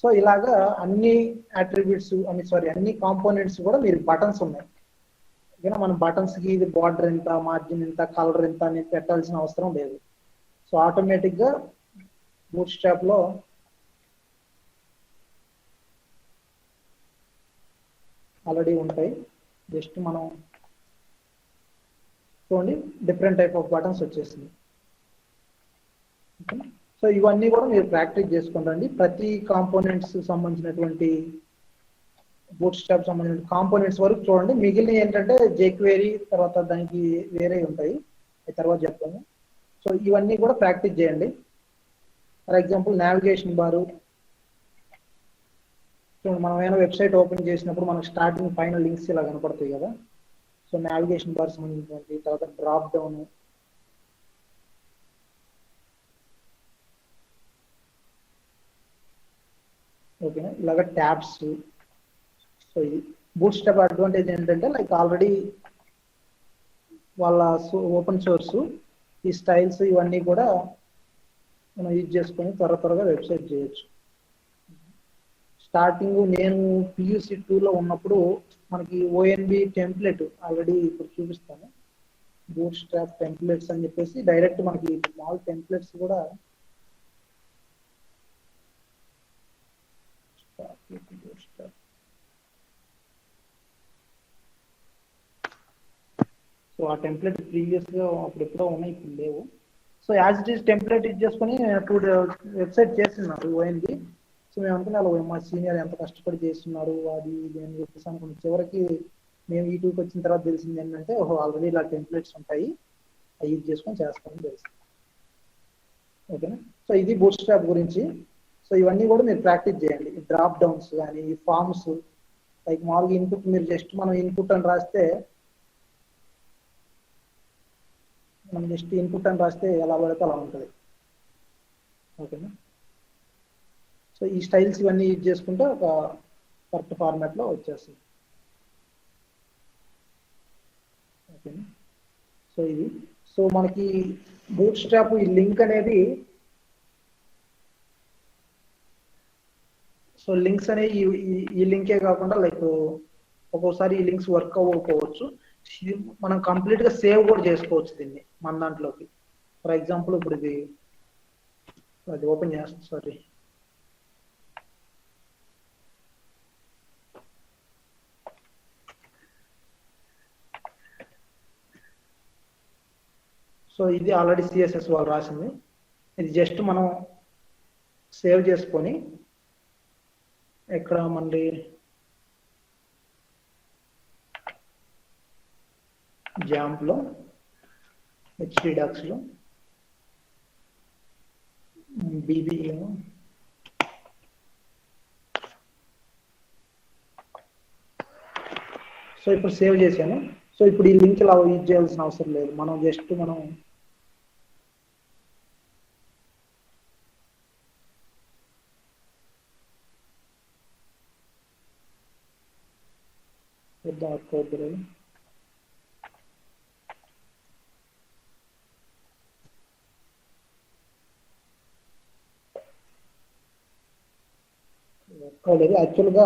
సో ఇలాగా అన్ని అట్రిబ్యూట్స్ అన్ని కాంపోనెంట్స్ కూడా మీరు బటన్స్ ఉన్నాయి. ఓకేనా? మన బటన్స్ కి ఇది బార్డర్ ఎంత, మార్జిన్ ఎంత, కలర్ ఎంత అని పెట్టాల్సిన అవసరం లేదు. సో ఆటోమేటిక్గా బూట్ స్ట్రాప్ లో ఆల్రెడీ ఉంటాయి. జస్ట్ మనం చూడండి డిఫరెంట్ టైప్ ఆఫ్ బటన్స్ వచ్చేసింది. సో ఇవన్నీ కూడా మీరు ప్రాక్టీస్ చేసుకుంటండి. ప్రతి కాంపోనెంట్స్ సంబంధించినటువంటి బూట్ స్ట్రాప్ సంబంధించిన కాంపోనెంట్స్ వరకు చూడండి. మిగిలిన ఏంటంటే జేక్వెరీ తర్వాత దానికి వేరే ఉంటాయి, అది తర్వాత చెప్తాను. సో ఇవన్నీ కూడా ప్రాక్టీస్ చేయండి. ఫర్ ఎగ్జాంపుల్ నావిగేషన్ బారు చూడండి, మనం ఏమైనా వెబ్సైట్ ఓపెన్ చేసినప్పుడు మనకు స్టార్టింగ్ ఫైనల్ లింక్స్ ఇలా కనపడతాయి కదా. సో నావిగేషన్ బార్ సంబంధించినటువంటి, తర్వాత డ్రాప్ డౌన్, ఓకేనా, ఇలాగ ట్యాబ్స్. సో ఇది బూట్ స్ట్రాప్ అడ్వాంటేజ్ ఏంటంటే లైక్ ఆల్రెడీ వాళ్ళ ఓపెన్ సోర్స్ ఈ స్టైల్స్ ఇవన్నీ కూడా మనం యూజ్ చేసుకొని త్వరగా వెబ్సైట్ చేయొచ్చు. స్టార్టింగ్ నేను పియూసి 2లో ఉన్నప్పుడు మనకి ఓఎన్బి టెంప్లెట్ ఆల్రెడీ ఇప్పుడు చూపిస్తాను. బూట్ స్ట్రాప్ టెంప్లెట్స్ అని చెప్పేసి డైరెక్ట్ మనకి స్మాల్ టెంప్లెట్స్ కూడా సో ఆ టెంప్లెట్ ప్రీవియస్ గా అప్పుడెప్పుడో ఉన్నాయి, ఇప్పుడు లేవు. So as it is template use చేసుకొని 2 వెబ్సైట్ చేస్తున్నారు ఓఎన్బి. సో మేము అనుకున్నాం మా సీనియర్ ఎంత కష్టపడి చేస్తున్నారు అది ఇది అని చెప్పేసి అనుకున్నాం. చివరికి మేము ఈ 2కి వచ్చిన తర్వాత తెలిసింది ఏంటంటే ఓహో ఆల్రెడీ ఇలా టెంప్లెట్స్ ఉంటాయి, అవి యూజ్ చేసుకొని చేస్తామని తెలిసింది. ఓకేనా? సో ఇది బూట్ స్ట్రాప్ గురించి. సో ఇవన్నీ కూడా మీరు ప్రాక్టీస్ చేయండి. డ్రాప్ డౌన్స్ కానీ, ఫార్మ్స్, లైక్ మామూలుగా ఇన్పుట్ మీరు జస్ట్ మనం ఇన్పుట్ అని రాస్తే ఎలా పడితే అలా ఉంటుంది. ఓకేనా? సో ఈ స్టైల్స్ ఇవన్నీ యూజ్ చేసుకుంటే ఒక కరెక్ట్ ఫార్మాట్లో వచ్చేస్తుంది. ఓకేనా. సో ఇది సో మనకి బూట్ స్ట్రాప్ ఈ లింక్ అనేది సో లింక్స్ అనేవి ఈ లింకే కాకుండా లైక్ ఒక్కోసారి ఈ లింక్స్ వర్క్ అవ్వకపోవచ్చు. మనం కంప్లీట్ గా సేవ్ కూడా చేసుకోవచ్చు దీన్ని మన దాంట్లోకి. ఫర్ ఎగ్జాంపుల్ ఇప్పుడు ఇది అది ఓపెన్ చేస్తాను. సారీ, సో ఇది ఆల్రెడీ సిఎస్ఎస్ వాళ్ళు రాసింది. ఇది జస్ట్ మనం సేవ్ చేసుకొని ఎక్కడ మళ్ళీ జాంప్లో హెచ్డిడాక్స్లో బీబీఏలో సో ఇప్పుడు సేవ్ చేశాను. సో ఇప్పుడు ఈ లింక్ ఇలా యూజ్ చేయాల్సిన అవసరం లేదు. మనం జస్ట్ మనం యాక్చువల్గా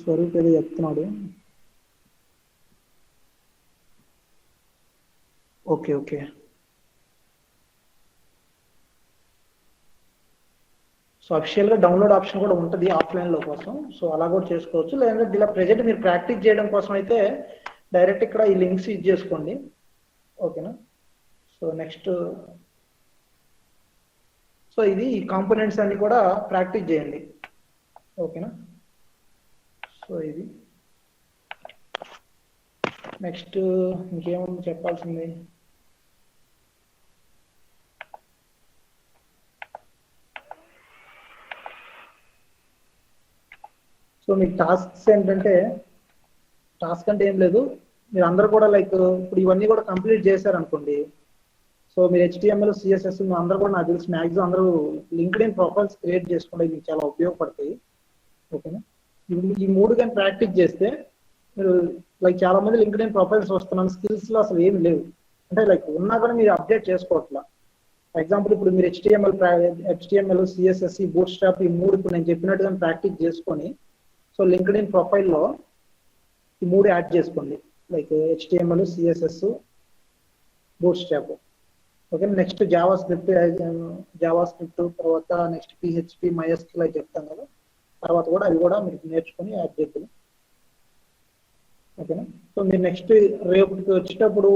స్వరూప్ ఏదో చెప్తున్నాడు. ఓకే ఓకే, సో అఫిషియల్గా డౌన్లోడ్ ఆప్షన్ కూడా ఉంటుంది ఆఫ్లైన్లో కోసం. సో అలా కూడా చేసుకోవచ్చు. లేదంటే ఇలా ప్రెజెంట్ మీరు ప్రాక్టీస్ చేయడం కోసం అయితే డైరెక్ట్ ఇక్కడ ఈ లింక్స్ యూజ్ చేసుకోండి. ఓకేనా. సో నెక్స్ట్ సో ఇది ఈ కాంపోనెంట్స్ అన్ని కూడా ప్రాక్టీస్ చేయండి. ఓకేనా. సో ఇది నెక్స్ట్ ఇంకేముంది చెప్పాల్సింది. సో మీకు టాస్క్స్ ఏంటంటే, టాస్క్ అంటే ఏం లేదు, మీరు అందరూ కూడా లైక్ ఇప్పుడు ఇవన్నీ కూడా కంప్లీట్ చేశారనుకోండి. సో మీరు HTML CSS అందరూ కూడా నాకు తెలిసి మ్యాక్సిమం అందరూ లింక్డ్ఇన్ ప్రొఫైల్స్ క్రియేట్ చేసుకోవడం మీకు చాలా ఉపయోగపడతాయి. ఓకేనా. ఈ మూడు కానీ ప్రాక్టీస్ చేస్తే మీరు లైక్ చాలా మంది లింక్డ్ఇన్ ప్రొఫైల్స్ వస్తున్నాను, స్కిల్స్ లో అసలు ఏమి లేవు. అంటే లైక్ ఉన్నా కూడా మీరు అప్డేట్ చేసుకోవట్లా. ఫర్ ఎగ్జాంపుల్ ఇప్పుడు మీరు HTML CSS బూట్ స్ట్రాప్ ఈ మూడు ఇప్పుడు నేను చెప్పినట్టుగా ప్రాక్టీస్ చేసుకొని సో లింక్డ్ఇన్ ప్రొఫైల్లో ఈ మూడు యాడ్ చేసుకోండి. Like HTML CSS boot strap. Okay. Next Java script తర్వాత నెక్స్ట్ PHP MySQL అని చెప్తాం కదా, తర్వాత కూడా అవి కూడా మీరు నేర్చుకొని యాడ్ చేద్దాం. ఓకేనా. సో మీరు నెక్స్ట్ రేపటికి వచ్చేటప్పుడు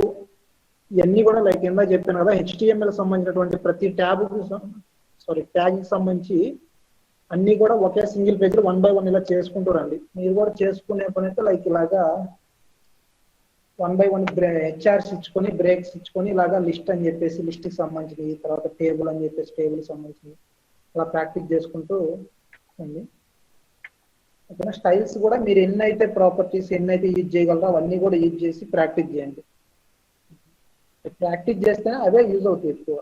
ఇవన్నీ కూడా లైక్ ఎంత చెప్పాను కదా, HTML సంబంధించినటువంటి ప్రతి ట్యాగ్ సంబంధించి అన్ని కూడా ఒకే సింగిల్ పేజ్ 1 by 1 ఇలా చేసుకుంటూ రండి. మీరు కూడా చేసుకునే పని అయితే లైక్ ఇలాగా 1 by 1 హెచ్ఆర్స్ ఇచ్చుకొని బ్రేక్స్ ఇచ్చుకొని ఇలాగా లిస్ట్ అని చెప్పేసి లిస్ట్కి సంబంధించి, తర్వాత టేబుల్ అని చెప్పేసి టేబుల్ సంబంధించి అలా ప్రాక్టీస్ చేసుకుంటూ ఉంది. ఓకేనా. స్టైల్స్ కూడా మీరు ఎన్ని అయితే ప్రాపర్టీస్ ఎన్ని అయితే యూజ్ చేయగలరో అవన్నీ కూడా యూజ్ చేసి ప్రాక్టీస్ చేయండి. ప్రాక్టీస్ చేస్తేనే అదే యూజ్ అవుతుంది ఎక్కువ.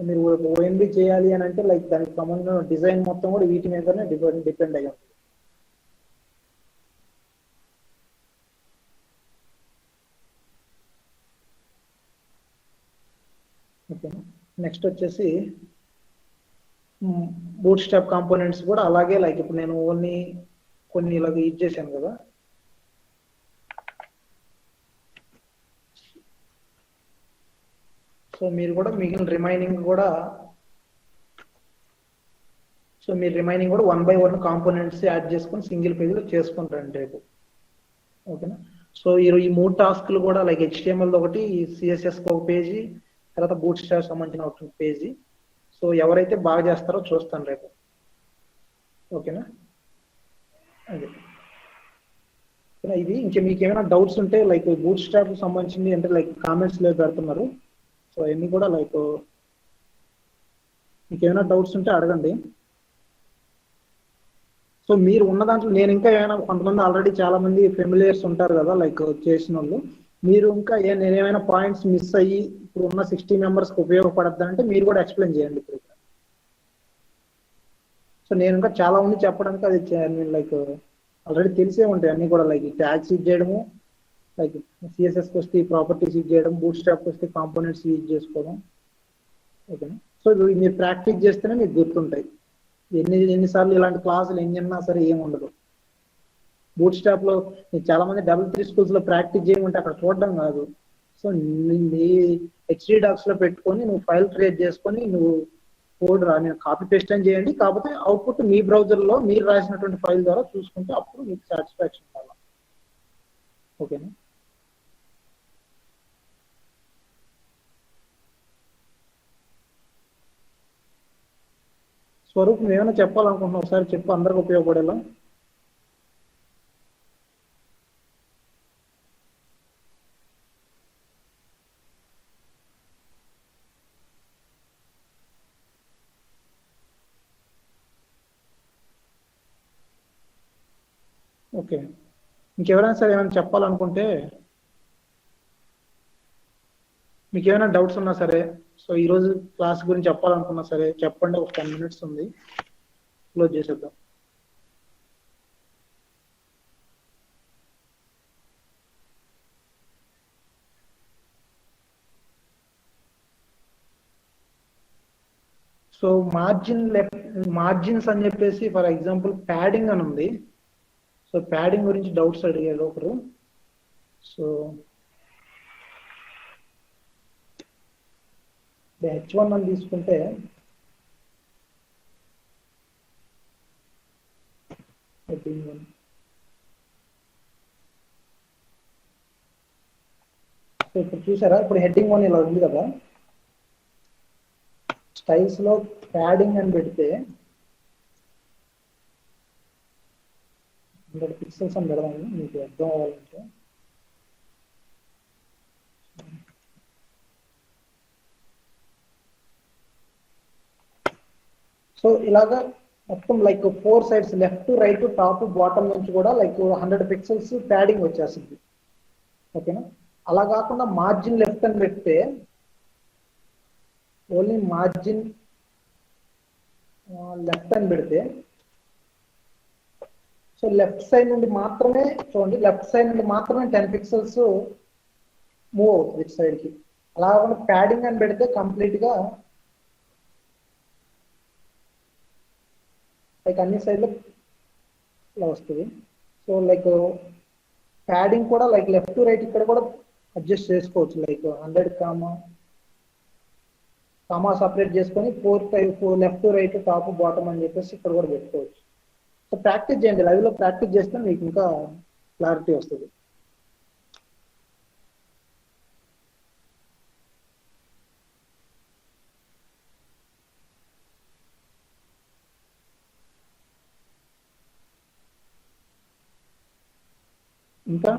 మీరు OMB చేయాలి అని అంటే లైక్ దానికి సంబంధించిన డిజైన్ మొత్తం కూడా వీటి మీదనే డిపెండ్ అయ్యి ఉంటుంది. ఓకేనా. నెక్స్ట్ వచ్చేసి బూట్ స్ట్రాప్ కాంపోనెంట్స్ కూడా అలాగే లైక్ ఇప్పుడు నేను ఓన్లీ కొన్ని ఇలాగ యూజ్ చేశాను కదా. సో మీరు కూడా మిగిలిన రిమైనింగ్ కూడా మీరు 1 by 1 కాంపోనెంట్స్ యాడ్ చేసుకొని సింగిల్ పేజీలో చేసుకుంటారండి రేపు. ఓకేనా. సో ఈ మూడు టాస్క్లు కూడా లైక్ HTML ఒకటి, CSS ఒక పేజీ, తర్వాత బూట్ స్ట్రాప్ సంబంధించిన ఒక పేజీ. సో ఎవరైతే బాగా చేస్తారో చూస్తాను రేపు. ఓకేనా. అదే ఇది ఇంకా మీకు ఏమైనా డౌట్స్ ఉంటే లైక్ బూట్ స్ట్రాప్ సంబంధించింది అంటే లైక్ కామెంట్స్ లో పెడుతున్నారు. సో అవన్నీ కూడా లైక్ మీకు ఏమైనా డౌట్స్ ఉంటే అడగండి. సో మీరు ఉన్న దాంట్లో నేను ఇంకా ఏమైనా కొంతమంది ఆల్రెడీ చాలా మంది ఫెమిలియర్స్ ఉంటారు కదా లైక్ చేసిన వాళ్ళు, మీరు ఇంకా నేను ఏమైనా పాయింట్స్ మిస్ అయ్యి ఇప్పుడు ఉన్న 60 మెంబర్స్కి ఉపయోగపడద్దు అంటే మీరు కూడా ఎక్స్ప్లెయిన్ చేయండి ఇప్పుడు. సో నేను ఇంకా చాలా ఉంది చెప్పడానికి, అది నేను లైక్ ఆల్రెడీ తెలిసే ఉంటాయి అన్ని కూడా, లైక్ ట్యాగ్స్ యూజ్ చేయడము, లైక్ సిఎస్ఎస్కి వస్తే ప్రాపర్టీస్ యూజ్ చేయడం, బూట్ స్ట్రాప్కి వస్తే కాంపోనెంట్స్ యూజ్ చేసుకోవడం. ఓకేనా? సో మీరు ప్రాక్టీస్ చేస్తేనే మీకు గుర్తుంటాయి. ఎన్నిసార్లు ఇలాంటి క్లాసులు ఎన్ని ఉన్నా సరే ఏమి ఉండదు. బూట్ స్టాప్ లో చాలా మంది డబుల్ 3 స్కూల్స్ లో ప్రాక్టీస్ చేయమంటే అక్కడ చూడడం కాదు. సో నీ హెచ్డి డాక్స్ లో పెట్టుకొని నువ్వు ఫైల్ క్రియేట్ చేసుకొని నువ్వు కోడ్ నేను కాపీ పేస్ట్ అని చేయండి, కాకపోతే అవుట్పుట్ మీ బ్రౌజర్ లో మీరు రాసినటువంటి ఫైల్ ద్వారా చూసుకుంటే అప్పుడు మీకు సాటిస్ఫాక్షన్ కావాలి. ఓకేనా? స్వరూప్ ఏమైనా చెప్పాలనుకుంటున్నావు? ఒకసారి చెప్పు, అందరికి ఉపయోగపడేలా. ఓకే, ఇంకెవరైనా సరే ఏమైనా చెప్పాలనుకుంటే, మీకు ఏమైనా డౌట్స్ ఉన్నా సరే, సో ఈరోజు క్లాస్ గురించి చెప్పాలనుకున్నా సరే చెప్పండి. ఒక 10 minutes ఉంది, క్లోజ్ చేసేద్దాం. సో మార్జిన్స్ అని చెప్పేసి ఫర్ ఎగ్జాంపుల్ ప్యాడింగ్ అని ఉంది. సో ప్యాడింగ్ గురించి డౌట్స్ అడిగారు ఒకరు. సో H1 అని తీసుకుంటే హెడ్డింగ్ 1. సో ఇప్పుడు చూసారా, ఇప్పుడు హెడ్డింగ్ 1 ఇలా ఉంది కదా, స్టైల్స్ లో ప్యాడింగ్ అని పెడితే 100 పిక్సెల్స్ అని పెడదాము మీకు అర్థం అవ్వాలంటే. సో ఇలాగా మొత్తం like 4 sides, left right top bottom నుంచి కూడా లైక్ 100 పిక్సెల్స్ ప్యాడింగ్ వచ్చేస్తుంది. ఓకేనా? అలా కాకుండా మార్జిన్ లెఫ్ట్ అని పెడితే ఓన్లీ మార్జిన్ లెఫ్ట్ అని పెడితే, సో లెఫ్ట్ సైడ్ నుండి మాత్రమే చూడండి, లెఫ్ట్ సైడ్ నుండి మాత్రమే 10 పిక్సెల్స్ మూవ్ అవుతుంది ఇటు సైడ్ కి. అలా కాకుండా ప్యాడింగ్ అని పెడితే కంప్లీట్ గా లైక్ అన్ని సైడ్లో ఇలా వస్తుంది. సో లైక్ ప్యాడింగ్ కూడా లైక్ లెఫ్ట్ టు రైట్ ఇక్కడ కూడా అడ్జస్ట్ చేసుకోవచ్చు. లైక్ 100 కామా సపరేట్ చేసుకొని 4 left to right top bottom అని చెప్పేసి ఇక్కడ కూడా పెట్టుకోవచ్చు. సో ప్రాక్టీస్ చేయండి, లైవ్ లో ప్రాక్టీస్ చేస్తే మీకు ఇంకా క్లారిటీ వస్తుంది. ఇంకా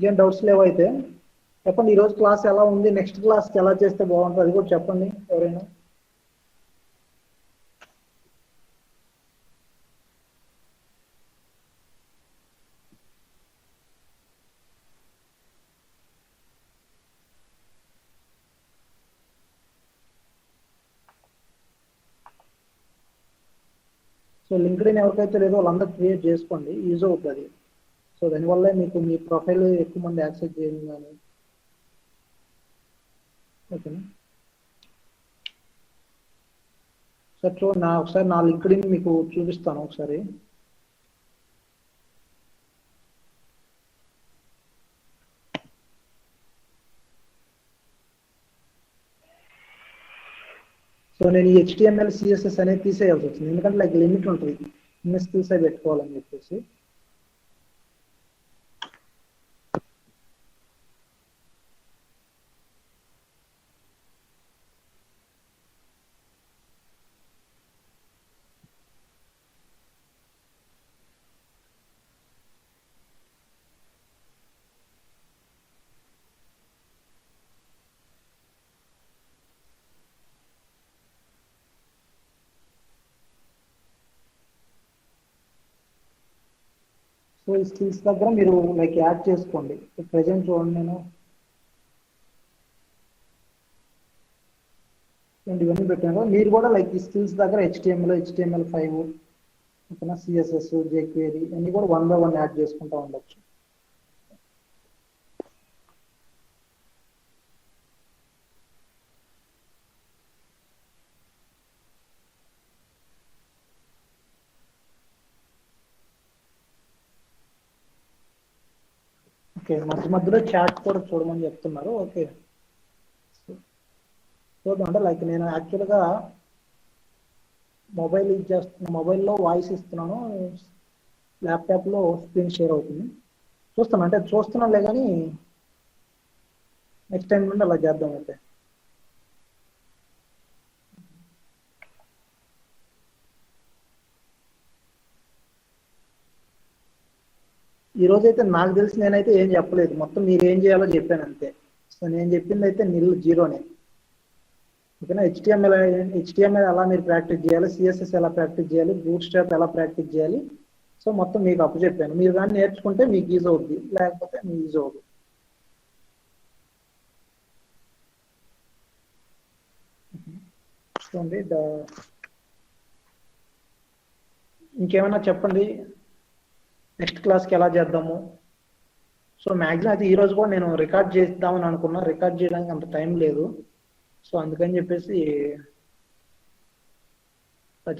ఏం డౌట్స్ లేవైతే చెప్పండి. ఈరోజు క్లాస్ ఎలా ఉంది, నెక్స్ట్ క్లాస్కి ఎలా చేస్తే బాగుంటుంది అది కూడా చెప్పండి ఎవరైనా. సో లింక్డ్ఇన్ ఎవరికైతే లేదో వాళ్ళందరూ క్రియేట్ చేసుకోండి, యూజ్ అవుతుంది. సో దానివల్ల మీకు మీ ప్రొఫైల్ ఎక్కువ మంది యాక్సెస్ చేయడం కానీ. ఓకేనా? సార్ ఒకసారి నా లింక్డ్ఇన్ మీకు చూపిస్తాను ఒకసారి. సో నేను ఈ HTML CSS అనేది తీసేయాల్సి వచ్చింది, ఎందుకంటే లైక్ లిమిట్ ఉంటుంది, ఇన్ని స్కిల్స్ అవి పెట్టుకోవాలని చెప్పేసి. సో ఈ స్కిల్స్ దగ్గర మీరు లైక్ యాడ్ చేసుకోండి. ప్రెజెంట్ చూడండి నేను ఇవన్నీ పెట్టాను కదా, మీరు కూడా లైక్ ఈ స్కిల్స్ దగ్గర HTML5 ఓకేనా, CSS, jQuery అన్ని కూడా 1 by 1 యాడ్ చేసుకుంటూ ఉండొచ్చు. ఓకే, మధ్య మధ్యలో చాట్ కూడా చూడమని చెప్తున్నారు. ఓకే, చూద్దాం. అంటే లైక్ నేను యాక్చువల్గా మొబైల్ యూజ్ చేస్తున్నా, మొబైల్లో వాయిస్ ఇస్తున్నాను, ల్యాప్టాప్లో స్క్రీన్ షేర్ అవుతుంది. చూస్తాను, అంటే చూస్తున్నానులే కానీ నెక్స్ట్ టైం నుండి అలా చేద్దాం. అయితే ఈ రోజు అయితే నాకు తెలిసి నేనైతే ఏం చెప్పలేదు, మొత్తం మీరు ఏం చేయాలో చెప్పాను అంతే. సో నేను చెప్పింది అయితే జీరోనే. ఓకేనా, హెచ్టిఎంఎల్ ఎలా మీరు ప్రాక్టీస్ చేయాలి, సిఎస్ఎస్ ఎలా ప్రాక్టీస్ చేయాలి, బూట్ స్ట్రాప్ ఎలా ప్రాక్టీస్ చేయాలి, సో మొత్తం మీకు అప్పు చెప్పాను. మీరు కానీ నేర్చుకుంటే మీకు ఈజీ అవుద్ది, లేకపోతే మీకు ఈజీ అవుతుంది. చూడండి, ఇంకేమైనా చెప్పండి, నెక్స్ట్ క్లాస్కి ఎలా చేద్దాము. సో మ్యాక్సిమం అయితే ఈ రోజు కూడా నేను రికార్డ్ చేద్దామని అనుకున్నా, రికార్డ్ చేయడానికి అంత టైం లేదు. సో అందుకని చెప్పేసి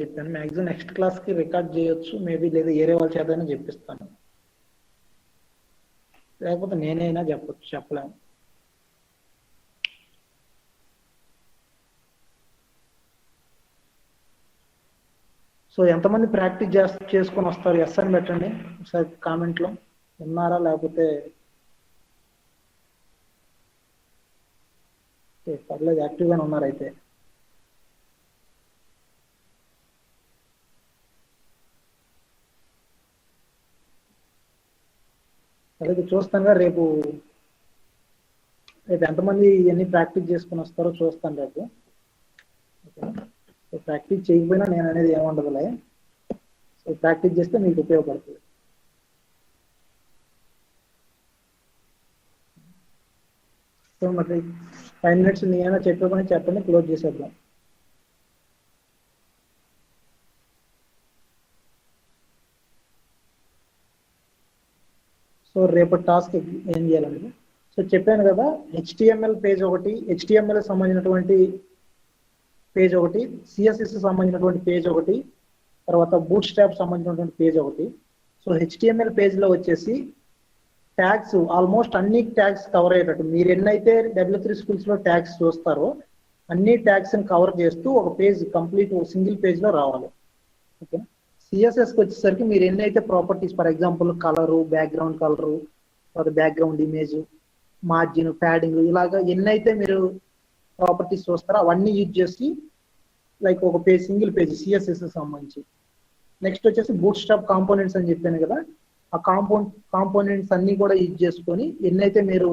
చెప్పాను. మ్యాక్సిమం నెక్స్ట్ క్లాస్కి రికార్డ్ చేయొచ్చు మేబీ, లేదా ఏరే వాళ్ళ చేతనే చెప్పిస్తాను, లేకపోతే నేనైనా చెప్పొచ్చు, చెప్పలేము. సో ఎంతమంది ప్రాక్టీస్ చేసుకొని వస్తారు ఎస్ అని పెట్టండి ఒకసారి కామెంట్లో, ఉన్నారా లేకపోతే పర్లేదు యాక్టివ్గానే ఉన్నారు అయితే. అలాగే చూస్తానుగా రేపు ఎంతమంది ఇవన్నీ ప్రాక్టీస్ చేసుకుని వస్తారో చూస్తాను రేపు. ప్రాక్టీస్ చేయకపోయినా నేను అనేది ఏముండదులే, సో ప్రాక్టీస్ చేస్తే మీకు ఉపయోగపడుతుంది. సో మరి 5 minutes నేనైనా చెప్పని చెప్పండి, క్లోజ్ చేసేద్దాం. సో రేపటి టాస్క్ ఏం చేయాలండి, సో చెప్పాను కదా, హెచ్టిఎంఎల్ పేజ్ ఒకటి, హెచ్టిఎంఎల్ సంబంధించినటువంటి పేజ్ ఒకటి, సిఎస్ఎస్ సంబంధించినటువంటి పేజ్ ఒకటి, తర్వాత బూట్ స్ట్రాప్ సంబంధించినటువంటి పేజ్ ఒకటి. సో హెచ్టిఎంఎల్ పేజ్లో వచ్చేసి ట్యాగ్స్ ఆల్మోస్ట్ అన్ని ట్యాగ్స్ కవర్ అయ్యేటట్టు, మీరు ఎన్నైతే W3 స్కూల్స్లో ట్యాగ్స్ చూస్తారో అన్ని ట్యాగ్స్ని కవర్ చేస్తూ ఒక పేజ్ కంప్లీట్ సింగిల్ పేజ్లో రావాలి. ఓకే, సిఎస్ఎస్కి వచ్చేసరికి మీరు ఎన్నైతే properties, for example colour, background colour, తర్వాత బ్యాక్గ్రౌండ్ ఇమేజ్, మార్జిన్, ప్యాడింగ్, ఇలాగా ఎన్నైతే మీరు ప్రాపర్టీస్ చూస్తారో అవన్నీ యూజ్ చేసి లైక్ ఒక పేజ్, సింగిల్ పేజ్ సిఎస్ఎస్ సంబంధించి. నెక్స్ట్ వచ్చేసి బూట్ స్ట్రాప్ కాంపోనెంట్స్ అని చెప్పాను కదా, ఆ కాంపోనెంట్స్ అన్ని కూడా యూజ్ చేసుకొని ఎన్నైతే మీరు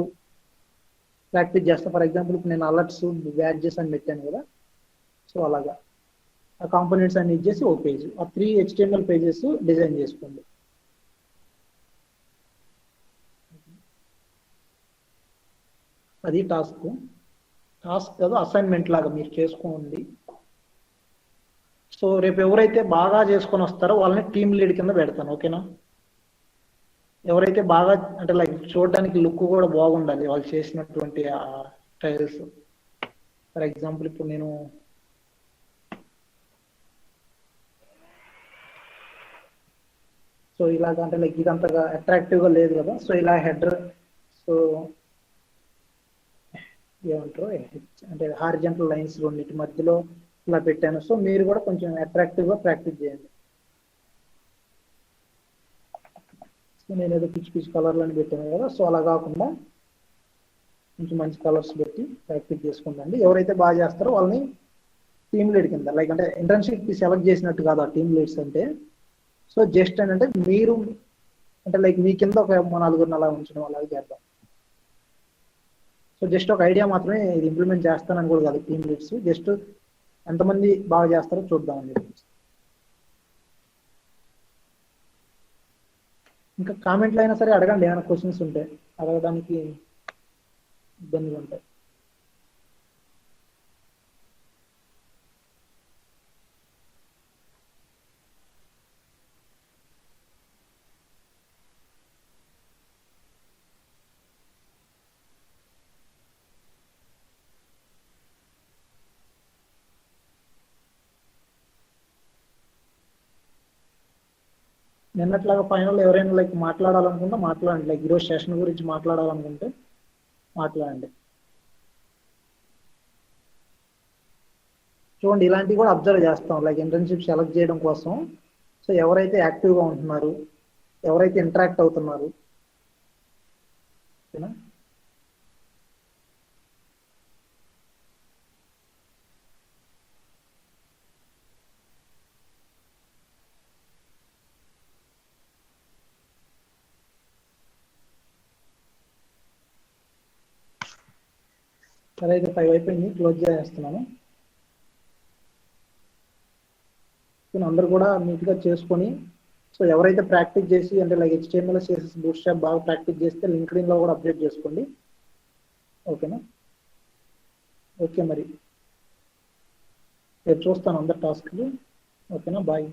ప్రాక్టీస్ చేస్తారు. ఫర్ ఎగ్జాంపుల్ ఇప్పుడు నేను అలర్ట్స్, బ్యాడ్జెస్ అని పెట్టాను కదా, సో అలాగా ఆ కాంపోనెంట్స్ అన్ని యూజ్ చేసి ఒక పేజ్, ఆ 3 HTML పేజెస్ డిజైన్ చేసుకోండి. అది టాస్క్ కాదు, అసైన్మెంట్ లాగా మీరు చేసుకోండి. సో రేపు ఎవరైతే బాగా చేసుకొని వస్తారో వాళ్ళని టీమ్ లీడ్ కింద పెడతాను. ఓకేనా, ఎవరైతే బాగా అంటే లైక్ చూడడానికి లుక్ కూడా బాగుండాలి వాళ్ళు చేసినటువంటి ఆ స్టైల్స్. ఫర్ ఎగ్జాంపుల్ ఇప్పుడు నేను సో ఇలాగ అంటే లైక్ ఇదంతగా అట్రాక్టివ్గా లేదు కదా, సో ఇలా హెడర్, సో ఏమంటారు అంటే హారిజంటల్ లైన్స్ రెండింటి మధ్యలో ఇలా పెట్టాను. సో మీరు కూడా కొంచెం అట్రాక్టివ్గా ప్రాక్టీస్ చేయండి. సో నేను ఏదో పిచ్చి పిచ్చి కలర్లని పెట్టాను కదా, సో అలా కాకుండా కొంచెం మంచి కలర్స్ పెట్టి ప్రాక్టీస్ చేసుకుందండి. ఎవరైతే బాగా చేస్తారో వాళ్ళని టీమ్ లీడ్ కింద, లైక్ అంటే ఇంటర్న్షిప్ సెలెక్ట్ చేసినట్టు కాదు ఆ టీమ్ లీడ్స్ అంటే. సో జస్ట్ ఏంటంటే మీరు అంటే లైక్ మీ కింద ఒక 4 అలా ఉంచడం అలాగే చేద్దాం. సో జస్ట్ ఒక ఐడియా మాత్రమే, ఇది ఇంప్లిమెంట్ చేస్తానని కూడా కాదు టీమ్ లీడ్స్, జస్ట్ ఎంతమంది బాగా చేస్తారో చూద్దామని చెప్పి. ఇంకా కామెంట్లో అయినా సరే అడగండి, ఏమైనా క్వశ్చన్స్ ఉంటే అడగడానికి ఇబ్బందిగా ఉంటాయి. నిన్నట్లాగా ఫైనల్ ఎవరైనా లైక్ మాట్లాడాలనుకుంటే మాట్లాడండి, లైక్ ఈరోజు సెషన్ గురించి మాట్లాడాలనుకుంటే మాట్లాడండి. చూడండి ఇలాంటివి కూడా అబ్జర్వ్ చేస్తాం, లైక్ ఇంటర్న్షిప్ సెలెక్ట్ చేయడం కోసం. సో ఎవరైతే యాక్టివ్గా ఉంటున్నారు, ఎవరైతే ఇంటరాక్ట్ అవుతున్నారు, ఓకేనా. సరే అయితే 5 అయిపోయింది, క్లోజ్ చేస్తున్నాను. అందరూ కూడా నీట్గా చేసుకొని, సో ఎవరైతే ప్రాక్టీస్ చేసి అంటే లైక్ HTML CSS బూట్స్ట్రాప్ బాగా ప్రాక్టీస్ చేస్తే లింక్డ్ఇన్లో కూడా అప్డేట్ చేసుకోండి, ఓకేనా. ఓకే మరి రేపు చూస్తాను అందరు టాస్క్లు, ఓకేనా. బాయ్.